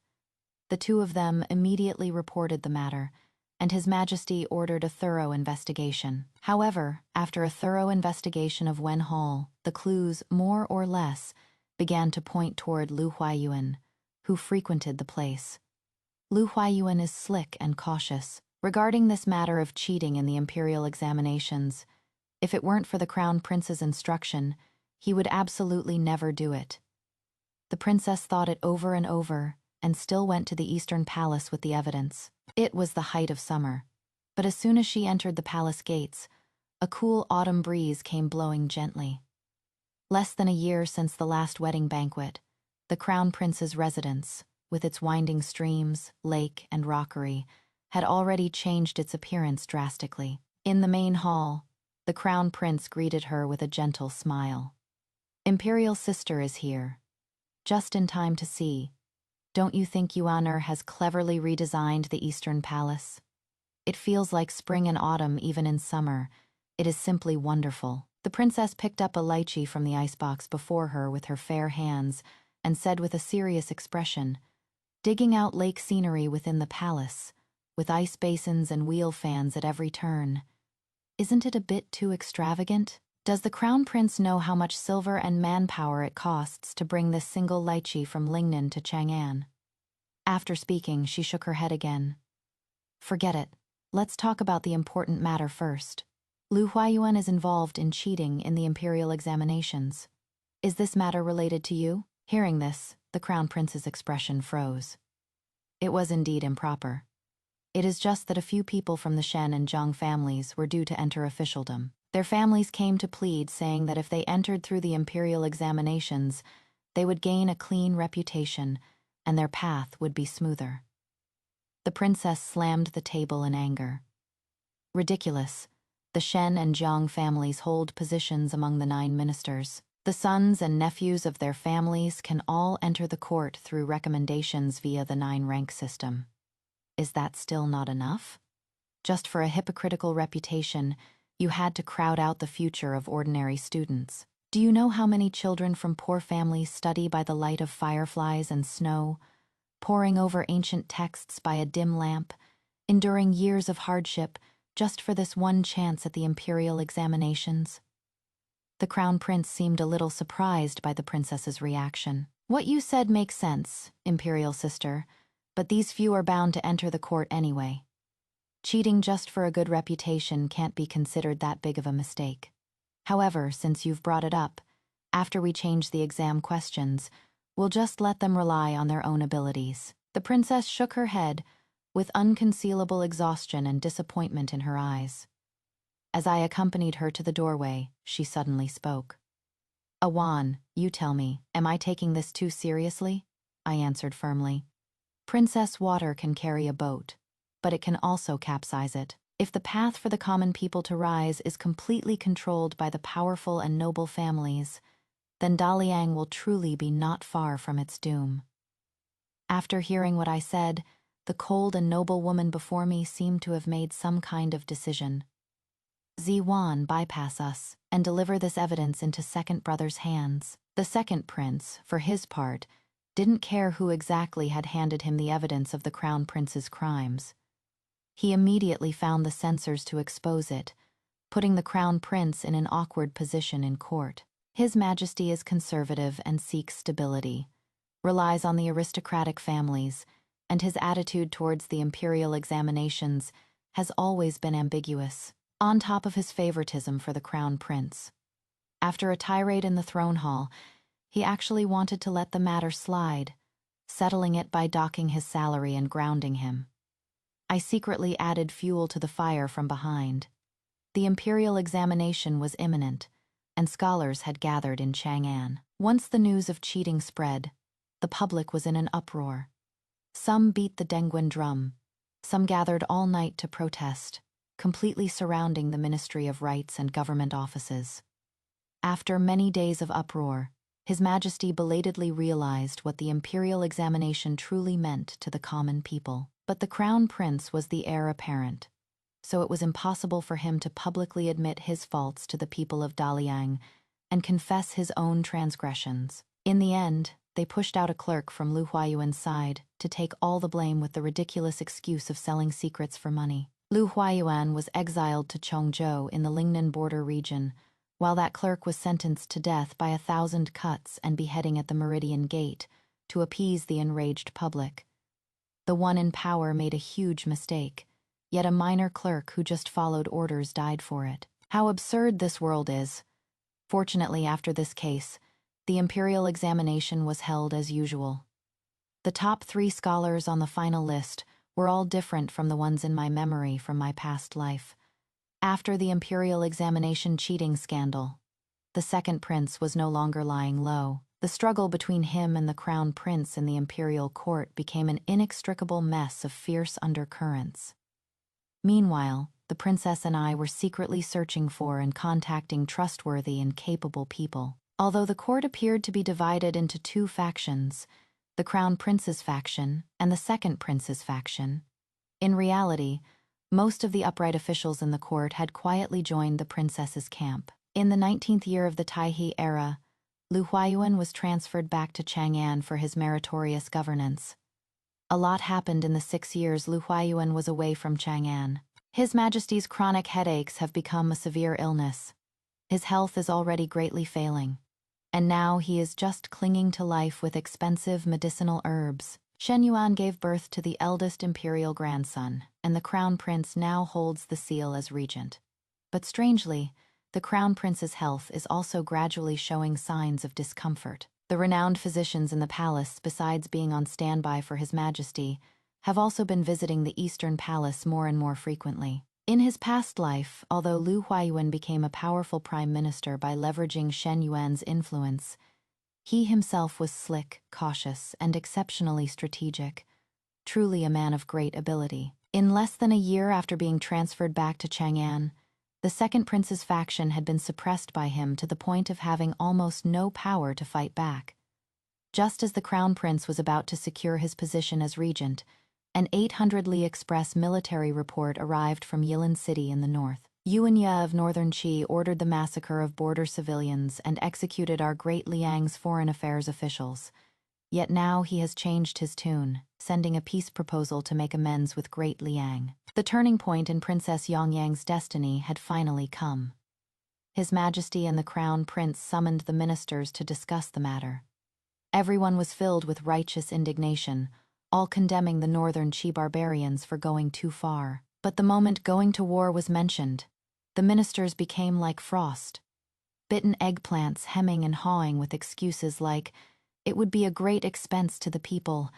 The 2 of them immediately reported the matter, and His Majesty ordered a thorough investigation. However, after a thorough investigation of Wen Hall, the clues, more or less, began to point toward Lu Huayuan, who frequented the place. Lu Huayuan is slick and cautious. Regarding this matter of cheating in the imperial examinations, if it weren't for the Crown Prince's instruction, he would absolutely never do it. The princess thought it over and over, and still went to the Eastern Palace with the evidence. It was the height of summer, but as soon as she entered the palace gates, a cool autumn breeze came blowing gently. Less than a year since the last wedding banquet, the Crown Prince's residence, with its winding streams, lake, and rockery, had already changed its appearance drastically. In the main hall, the Crown Prince greeted her with a gentle smile. Imperial sister is here. Just in time to see. Don't you think Yuaner has cleverly redesigned the Eastern Palace? It feels like spring and autumn even in summer. It is simply wonderful. The princess picked up a lychee from the icebox before her with her fair hands and said with a serious expression, "Digging out lake scenery within the palace, with ice basins and wheel fans at every turn. Isn't it a bit too extravagant? Does the crown prince know how much silver and manpower it costs to bring this single lychee from Lingnan to Chang'an?" After speaking, she shook her head again. "Forget it. Let's talk about the important matter first. Lu Huayuan is involved in cheating in the imperial examinations. Is this matter related to you?" Hearing this, the crown prince's expression froze. It was indeed improper. It is just that a few people from the Shen and Zhang families were due to enter officialdom. Their families came to plead, saying that if they entered through the imperial examinations, they would gain a clean reputation and their path would be smoother. The princess slammed the table in anger. Ridiculous. The Shen and Zhang families hold positions among the 9 ministers. The sons and nephews of their families can all enter the court through recommendations via the 9-rank system. Is that still not enough? Just for a hypocritical reputation, you had to crowd out the future of ordinary students. Do you know how many children from poor families study by the light of fireflies and snow, poring over ancient texts by a dim lamp, enduring years of hardship just for this one chance at the imperial examinations? The crown prince seemed a little surprised by the princess's reaction. "What you said makes sense, imperial sister, but these few are bound to enter the court anyway. Cheating just for a good reputation can't be considered that big of a mistake. However, since you've brought it up, after we change the exam questions, we'll just let them rely on their own abilities." The princess shook her head, with unconcealable exhaustion and disappointment in her eyes. As I accompanied her to the doorway, she suddenly spoke. "Awan, you tell me, am I taking this too seriously?" I answered firmly. "Princess water can carry a boat, but it can also capsize it. If the path for the common people to rise is completely controlled by the powerful and noble families, then Daliang will truly be not far from its doom." After hearing what I said, the cold and noble woman before me seemed to have made some kind of decision. "Ziwan, bypass us and deliver this evidence into second brother's hands." The second prince, for his part, didn't care who exactly had handed him the evidence of the crown prince's crimes. He immediately found the censors to expose it, putting the crown prince in an awkward position in court. His Majesty is conservative and seeks stability, relies on the aristocratic families, and his attitude towards the imperial examinations has always been ambiguous, on top of his favoritism for the crown prince. After a tirade in the throne hall, he actually wanted to let the matter slide, settling it by docking his salary and grounding him. I secretly added fuel to the fire from behind. The imperial examination was imminent, and scholars had gathered in Chang'an. Once the news of cheating spread, the public was in an uproar. Some beat the Dengguan drum, some gathered all night to protest, completely surrounding the Ministry of Rights and government offices. After many days of uproar, His Majesty belatedly realized what the imperial examination truly meant to the common people. But the crown prince was the heir apparent, so it was impossible for him to publicly admit his faults to the people of Daliang and confess his own transgressions. In the end, they pushed out a clerk from Lu Huayuan's side to take all the blame with the ridiculous excuse of selling secrets for money. Lu Huayuan was exiled to Chongzhou in the Lingnan border region, while that clerk was sentenced to death by 1,000 cuts and beheading at the Meridian Gate to appease the enraged public. The one in power made a huge mistake, yet a minor clerk who just followed orders died for it. How absurd this world is. Fortunately, after this case, the imperial examination was held as usual. The top 3 scholars on the final list were all different from the ones in my memory from my past life. After the imperial examination cheating scandal, the second prince was no longer lying low. The struggle between him and the crown prince in the imperial court became an inextricable mess of fierce undercurrents. Meanwhile, the princess and I were secretly searching for and contacting trustworthy and capable people. Although the court appeared to be divided into two factions, the Crown Prince's faction and the Second Prince's faction, in reality, most of the upright officials in the court had quietly joined the princess's camp. In the 19th year of the Taihe era, Lu Huayuan was transferred back to Chang'an for his meritorious governance. A lot happened in the 6 years Lu Huayuan was away from Chang'an. His Majesty's chronic headaches have become a severe illness. His health is already greatly failing, and now he is just clinging to life with expensive medicinal herbs. Shen Yuan gave birth to the eldest imperial grandson, and the crown prince now holds the seal as regent. But strangely, the crown prince's health is also gradually showing signs of discomfort. The renowned physicians in the palace, besides being on standby for His Majesty, have also been visiting the Eastern Palace more and more frequently. In his past life, although Lu Huayuan became a powerful prime minister by leveraging Shen Yuan's influence, he himself was slick, cautious, and exceptionally strategic, truly a man of great ability. In less than a year after being transferred back to Chang'an, the Second Prince's faction had been suppressed by him to the point of having almost no power to fight back. Just as the Crown Prince was about to secure his position as regent, an 800-li express military report arrived from Yilin City in the north. Yuan Ye of Northern Qi ordered the massacre of border civilians and executed our great Liang's foreign affairs officials. Yet now he has changed his tune, sending a peace proposal to make amends with Great Liang. The turning point in Princess Yongyang's destiny had finally come. His Majesty and the Crown Prince summoned the ministers to discuss the matter. Everyone was filled with righteous indignation, all condemning the Northern Qi barbarians for going too far. But the moment going to war was mentioned, the ministers became like frost. Bitten eggplants hemming and hawing with excuses like, it would be a great expense to the people,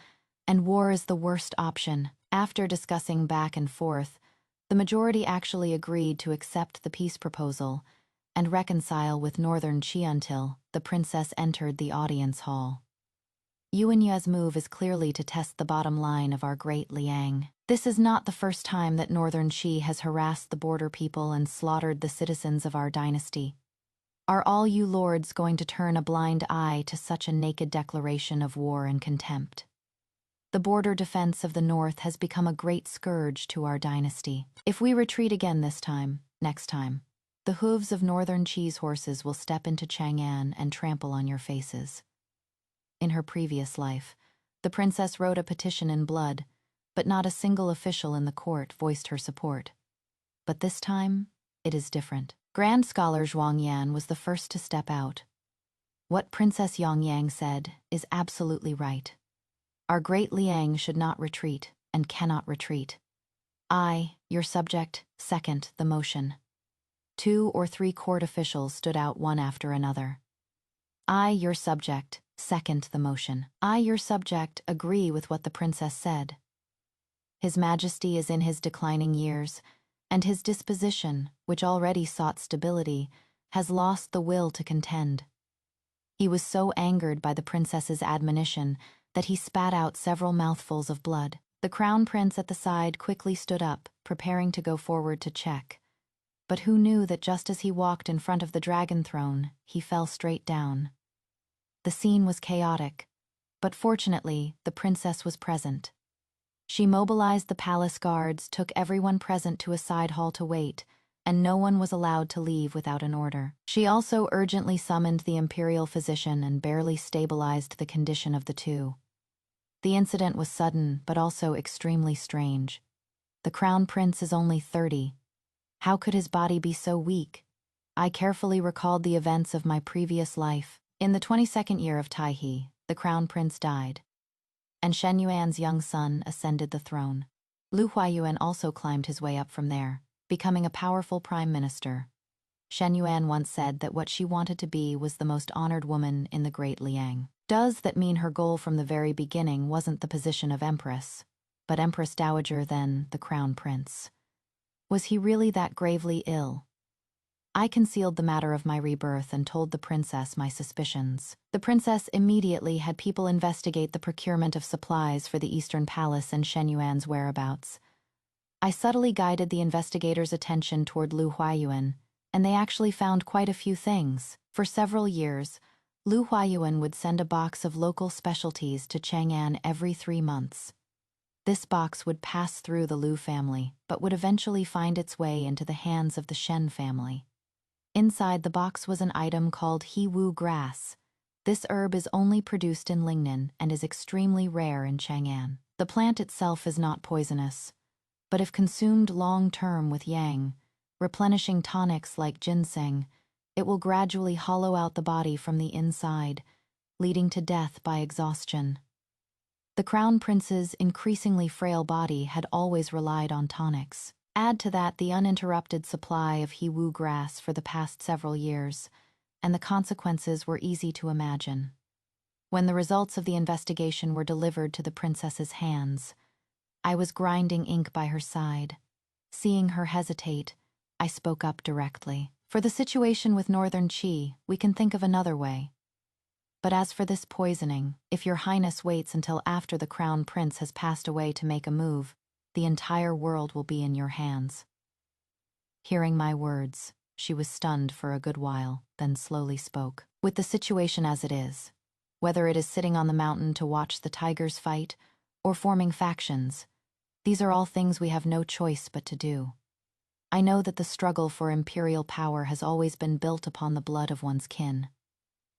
and war is the worst option. After discussing back and forth, the majority actually agreed to accept the peace proposal and reconcile with Northern Qi until the princess entered the audience hall. Yuan Ye's move is clearly to test the bottom line of our great Liang. This is not the first time that Northern Qi has harassed the border people and slaughtered the citizens of our dynasty. Are all you lords going to turn a blind eye to such a naked declaration of war and contempt? The border defense of the north has become a great scourge to our dynasty. If we retreat again this time, next time, the hooves of Northern Qi's horses will step into Chang'an and trample on your faces. In her previous life, the princess wrote a petition in blood, but not a single official in the court voiced her support. But this time, it is different. Grand Scholar Zhuang Yan was the first to step out. What Princess Yongyang said is absolutely right. Our great Liang should not retreat and cannot retreat. I, your subject, second the motion. 2 or 3 court officials stood out one after another. I, your subject, second the motion. I, your subject, agree with what the princess said. His Majesty is in his declining years, and his disposition, which already sought stability, has lost the will to contend. He was so angered by the princess's admonition that he spat out several mouthfuls of blood. The crown prince at the side quickly stood up, preparing to go forward to check. But who knew that just as he walked in front of the dragon throne, he fell straight down. The scene was chaotic, but fortunately, the princess was present. She mobilized the palace guards, took everyone present to a side hall to wait, and no one was allowed to leave without an order. She also urgently summoned the imperial physician and barely stabilized the condition of the two. The incident was sudden, but also extremely strange. The crown prince is only 30. How could his body be so weak? I carefully recalled the events of my previous life. In the 22nd year of Taihe, the crown prince died, and Shen Yuan's young son ascended the throne. Lu Huayuan also climbed his way up from there, becoming a powerful prime minister. Shen Yuan once said that what she wanted to be was the most honored woman in the great Liang. Does that mean her goal from the very beginning wasn't the position of empress, but Empress Dowager, then the crown prince? Was he really that gravely ill? I concealed the matter of my rebirth and told the princess my suspicions. The princess immediately had people investigate the procurement of supplies for the Eastern Palace and Shen Yuan's whereabouts. I subtly guided the investigators' attention toward Lu Huayuan, and they actually found quite a few things. For several years, Lu Huayuan would send a box of local specialties to Chang'an every 3 months. This box would pass through the Lu family, but would eventually find its way into the hands of the Shen family. Inside the box was an item called he wu grass. This herb is only produced in Lingnan and is extremely rare in Chang'an. The plant itself is not poisonous, but if consumed long-term with yang, replenishing tonics like ginseng, it will gradually hollow out the body from the inside, leading to death by exhaustion. The crown prince's increasingly frail body had always relied on tonics. Add to that the uninterrupted supply of he wu grass for the past several years, and the consequences were easy to imagine. When the results of the investigation were delivered to the princess's hands, I was grinding ink by her side. Seeing her hesitate, I spoke up directly. For the situation with Northern Qi, we can think of another way. But as for this poisoning, if your highness waits until after the crown prince has passed away to make a move, the entire world will be in your hands. Hearing my words, she was stunned for a good while, then slowly spoke. With the situation as it is, whether it is sitting on the mountain to watch the tigers fight, or forming factions, these are all things we have no choice but to do. I know that the struggle for imperial power has always been built upon the blood of one's kin.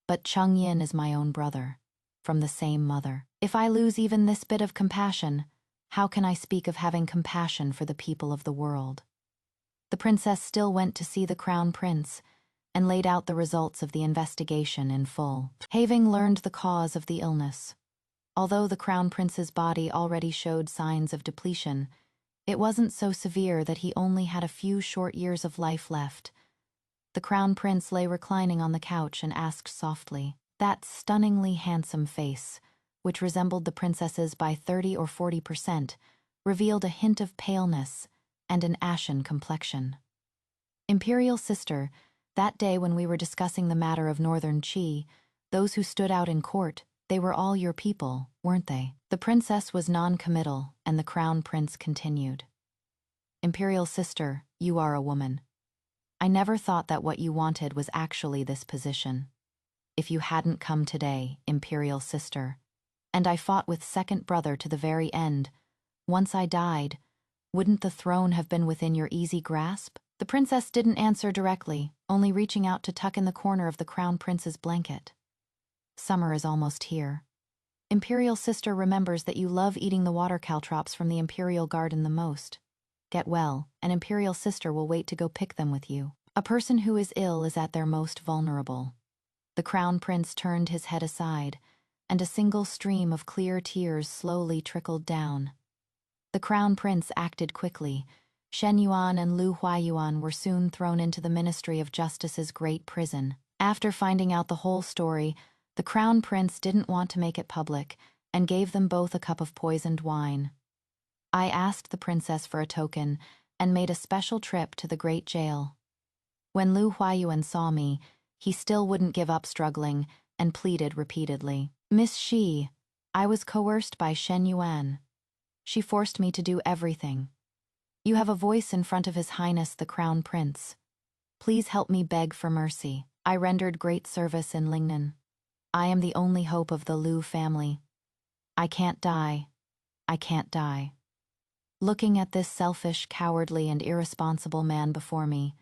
But Cheng Yin is my own brother, from the same mother. If I lose even this bit of compassion, how can I speak of having compassion for the people of the world? The princess still went to see the crown prince and laid out the results of the investigation in full. Having learned the cause of the illness, although the crown prince's body already showed signs of depletion, it wasn't so severe that he only had a few short years of life left. The crown prince lay reclining on the couch and asked softly. That stunningly handsome face, which resembled the princess's by 30 or 40%, revealed a hint of paleness and an ashen complexion. Imperial sister, that day when we were discussing the matter of Northern Qi, those who stood out in court, they were all your people, weren't they? The princess was non-committal, and the crown prince continued. Imperial sister, you are a woman. I never thought that what you wanted was actually this position. If you hadn't come today, imperial sister, and I fought with second brother to the very end, once I died, wouldn't the throne have been within your easy grasp? The princess didn't answer directly, only reaching out to tuck in the corner of the crown prince's blanket. Summer is almost here. Imperial sister remembers that you love eating the water caltrops from the imperial garden the most. Get well, and imperial sister will wait to go pick them with you. A person who is ill is at their most vulnerable. The crown prince turned his head aside, and a single stream of clear tears slowly trickled down. The crown prince acted quickly. Shen Yuan and Lu Huayuan were soon thrown into the Ministry of Justice's great prison. After finding out the whole story, the crown prince didn't want to make it public and gave them both a cup of poisoned wine. I asked the princess for a token and made a special trip to the great jail. When Lu Huayuan saw me, he still wouldn't give up struggling and pleaded repeatedly. Miss Shi, I was coerced by Shen Yuan. She forced me to do everything. You have a voice in front of His Highness the Crown Prince. Please help me beg for mercy. I rendered great service in Lingnan. I am the only hope of the Lu family. I can't die. I can't die. Looking at this selfish, cowardly, and irresponsible man before me,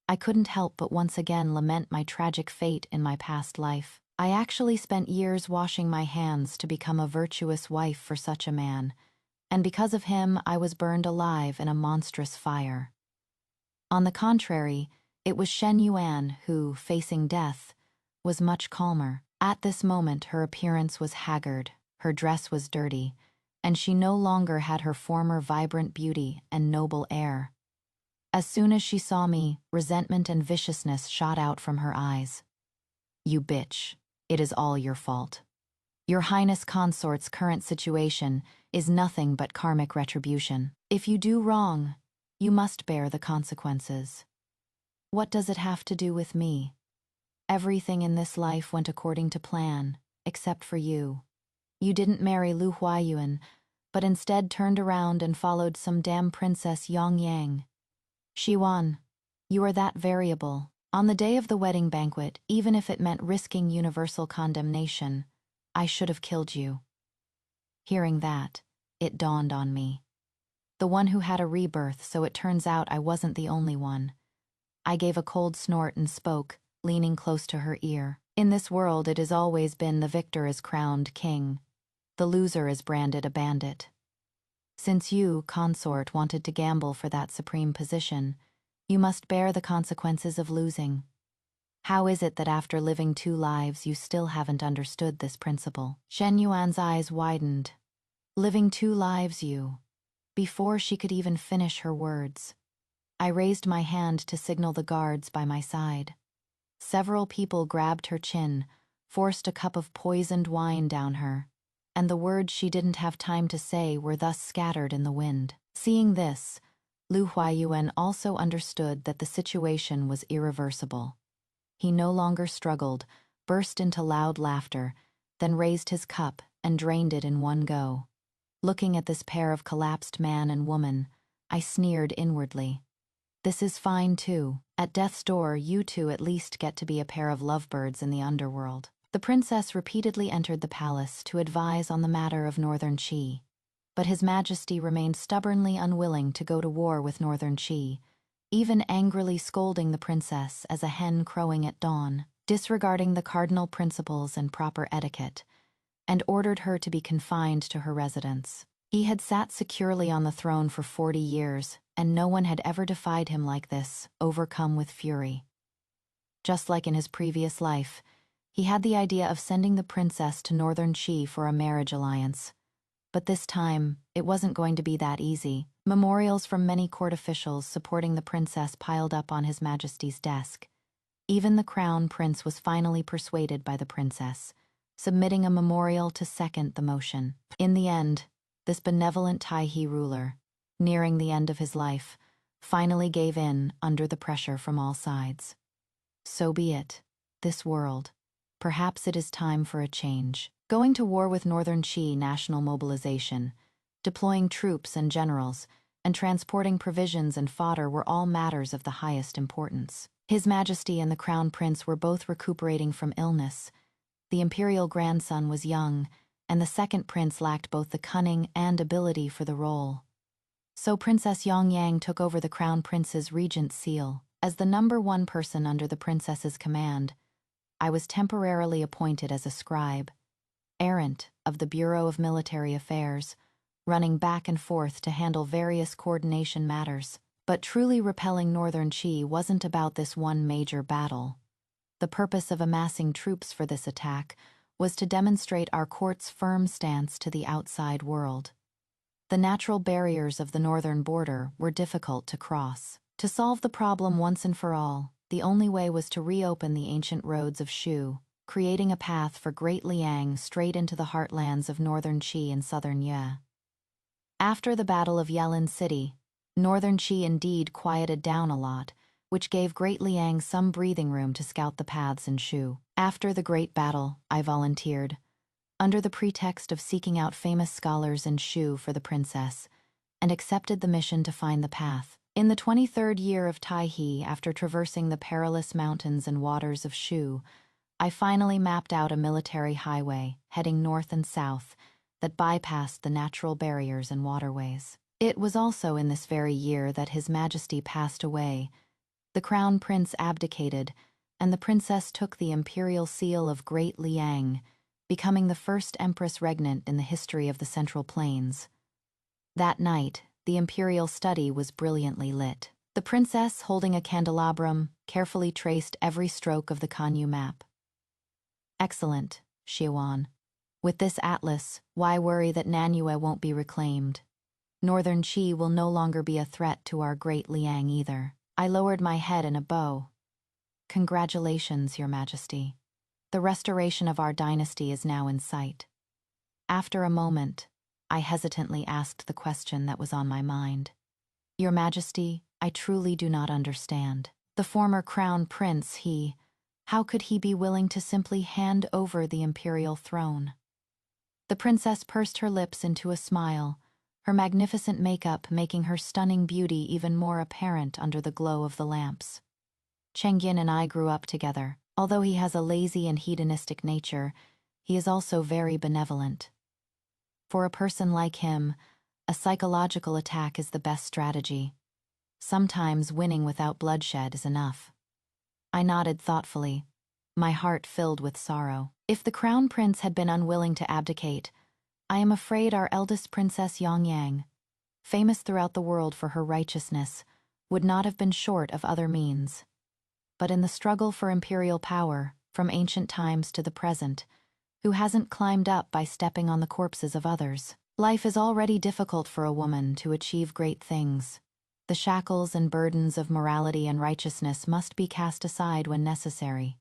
I couldn't help but once again lament my tragic fate in my past life. I actually spent years washing my hands to become a virtuous wife for such a man, and because of him I was burned alive in a monstrous fire. On the contrary, it was Shen Yuan who, facing death, was much calmer. At this moment her appearance was haggard, her dress was dirty, and she no longer had her former vibrant beauty and noble air. As soon as she saw me, resentment and viciousness shot out from her eyes. You bitch, it is all your fault. Your Highness Consort's current situation is nothing but karmic retribution. If you do wrong, you must bear the consequences. What does it have to do with me? Everything in this life went according to plan, except for you. You didn't marry Lu Huayuan, but instead turned around and followed some damn Princess Yongyang. Shiwan, You are that variable. On the day of the wedding banquet, even if it meant risking universal condemnation, I should have killed you. Hearing that, it dawned on me. The one who had a rebirth, so it turns out I wasn't the only one. I gave a cold snort and spoke, leaning close to her ear. In this world, it has always been the victor is crowned king. The loser is branded a bandit. Since you, consort, wanted to gamble for that supreme position, you must bear the consequences of losing. How is it that after living 2 lives you still haven't understood this principle? Shen Yuan's eyes widened. Living 2 lives, you. Before she could even finish her words, I raised my hand to signal the guards by my side. Several people grabbed her chin, forced a cup of poisoned wine down her, and the words she didn't have time to say were thus scattered in the wind. Seeing this, Lu Huayuan also understood that the situation was irreversible. He no longer struggled, burst into loud laughter, then raised his cup and drained it in one go. Looking at this pair of collapsed man and woman, I sneered inwardly. This is fine too. At death's door, you two at least get to be a pair of lovebirds in the underworld. The princess repeatedly entered the palace to advise on the matter of Northern Qi, but His Majesty remained stubbornly unwilling to go to war with Northern Qi, even angrily scolding the princess as a hen crowing at dawn, disregarding the cardinal principles and proper etiquette, and ordered her to be confined to her residence. He had sat securely on the throne for 40 years, and no one had ever defied him like this, overcome with fury. Just like in his previous life, he had the idea of sending the princess to Northern Qi for a marriage alliance. But this time, it wasn't going to be that easy. Memorials from many court officials supporting the princess piled up on His Majesty's desk. Even the crown prince was finally persuaded by the princess, submitting a memorial to second the motion. In the end, this benevolent Taihe ruler, nearing the end of his life, finally gave in under the pressure from all sides. So be it, this world. Perhaps it is time for a change. Going to war with Northern Qi national mobilization, deploying troops and generals, and transporting provisions and fodder were all matters of the highest importance. His Majesty and the Crown Prince were both recuperating from illness. The imperial grandson was young, and the second prince lacked both the cunning and ability for the role. So Princess Yongyang took over the Crown Prince's regent seal. As the #1 person under the princess's command, I was temporarily appointed as a scribe, errant of the Bureau of Military Affairs, running back and forth to handle various coordination matters. But truly repelling Northern Qi wasn't about this one major battle. The purpose of amassing troops for this attack was to demonstrate our court's firm stance to the outside world. The natural barriers of the northern border were difficult to cross. To solve the problem once and for all, the only way was to reopen the ancient roads of Shu, creating a path for Great Liang straight into the heartlands of Northern Qi and Southern Yue. After the Battle of Yelin City, Northern Qi indeed quieted down a lot, which gave Great Liang some breathing room to scout the paths in Shu. After the great battle, I volunteered, under the pretext of seeking out famous scholars in Shu for the princess, and accepted the mission to find the path. In the 23rd year of Taihe, after traversing the perilous mountains and waters of Shu, I finally mapped out a military highway, heading north and south, that bypassed the natural barriers and waterways. It was also in this very year that His Majesty passed away. The Crown Prince abdicated, and the princess took the imperial seal of Great Liang, becoming the first empress regnant in the history of the Central Plains. That night, the imperial study was brilliantly lit. The princess, holding a candelabrum, carefully traced every stroke of the Kanyu map. Excellent, Xiaoan. With this atlas, why worry that Nanyue won't be reclaimed? Northern Qi will no longer be a threat to our Great Liang either. I lowered my head in a bow. Congratulations, Your Majesty. The restoration of our dynasty is now in sight. After a moment, I hesitantly asked the question that was on my mind. Your Majesty, I truly do not understand. The former crown prince, how could he be willing to simply hand over the imperial throne? The princess pursed her lips into a smile, her magnificent makeup making her stunning beauty even more apparent under the glow of the lamps. Chengyin and I grew up together. Although he has a lazy and hedonistic nature, he is also very benevolent. For a person like him, a psychological attack is the best strategy. Sometimes winning without bloodshed is enough. I nodded thoughtfully, my heart filled with sorrow. If the crown prince had been unwilling to abdicate, I am afraid our eldest princess Yongyang, famous throughout the world for her righteousness, would not have been short of other means. But in the struggle for imperial power, from ancient times to the present, who hasn't climbed up by stepping on the corpses of others? Life is already difficult for a woman to achieve great things. The shackles and burdens of morality and righteousness must be cast aside when necessary.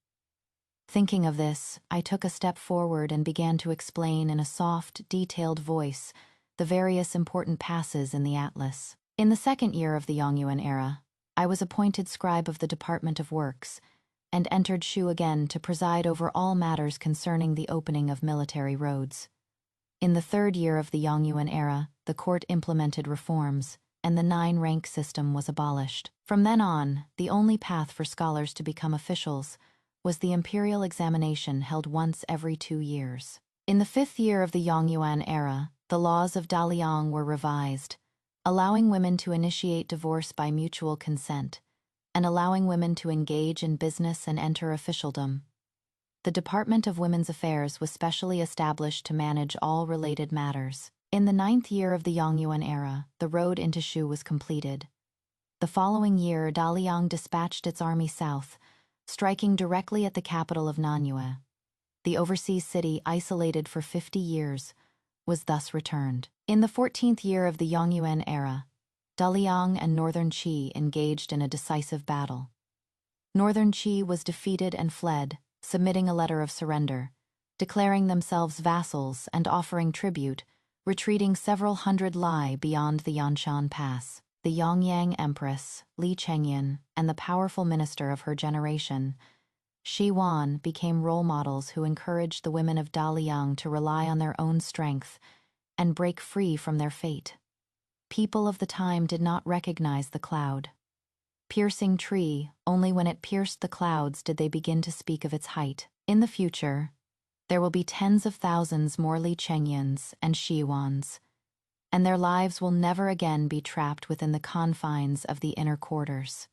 Thinking of this, I took a step forward and began to explain in a soft, detailed voice the various important passes in the atlas. In the second year of the Yongyuan era, I was appointed scribe of the Department of Works and entered Shu again to preside over all matters concerning the opening of military roads. In the third year of the Yongyuan era, the court implemented reforms, and the 9-rank system was abolished. From then on, the only path for scholars to become officials was the imperial examination held once every 2 years. In the 5th year of the Yongyuan era, the laws of Daliang were revised, allowing women to initiate divorce by mutual consent, and allowing women to engage in business and enter officialdom. The Department of Women's Affairs was specially established to manage all related matters. In the 9th year of the Yongyuan era, the road into Shu was completed. The following year, Daliang dispatched its army south, striking directly at the capital of Nanyue. The overseas city, isolated for 50 years, was thus returned. In the 14th year of the Yongyuan era, Daliang and Northern Qi engaged in a decisive battle. Northern Qi was defeated and fled, submitting a letter of surrender, declaring themselves vassals and offering tribute, retreating several hundred li beyond the Yanshan Pass. The Yongyang Empress, Li Chengyan, and the powerful minister of her generation, Shi Wan, became role models who encouraged the women of Daliang to rely on their own strength and break free from their fate. People of the time did not recognize the cloud. Piercing tree, only when it pierced the clouds did they begin to speak of its height. In the future, there will be tens of thousands more Li Chengyans and Shi Wans, and their lives will never again be trapped within the confines of the inner quarters.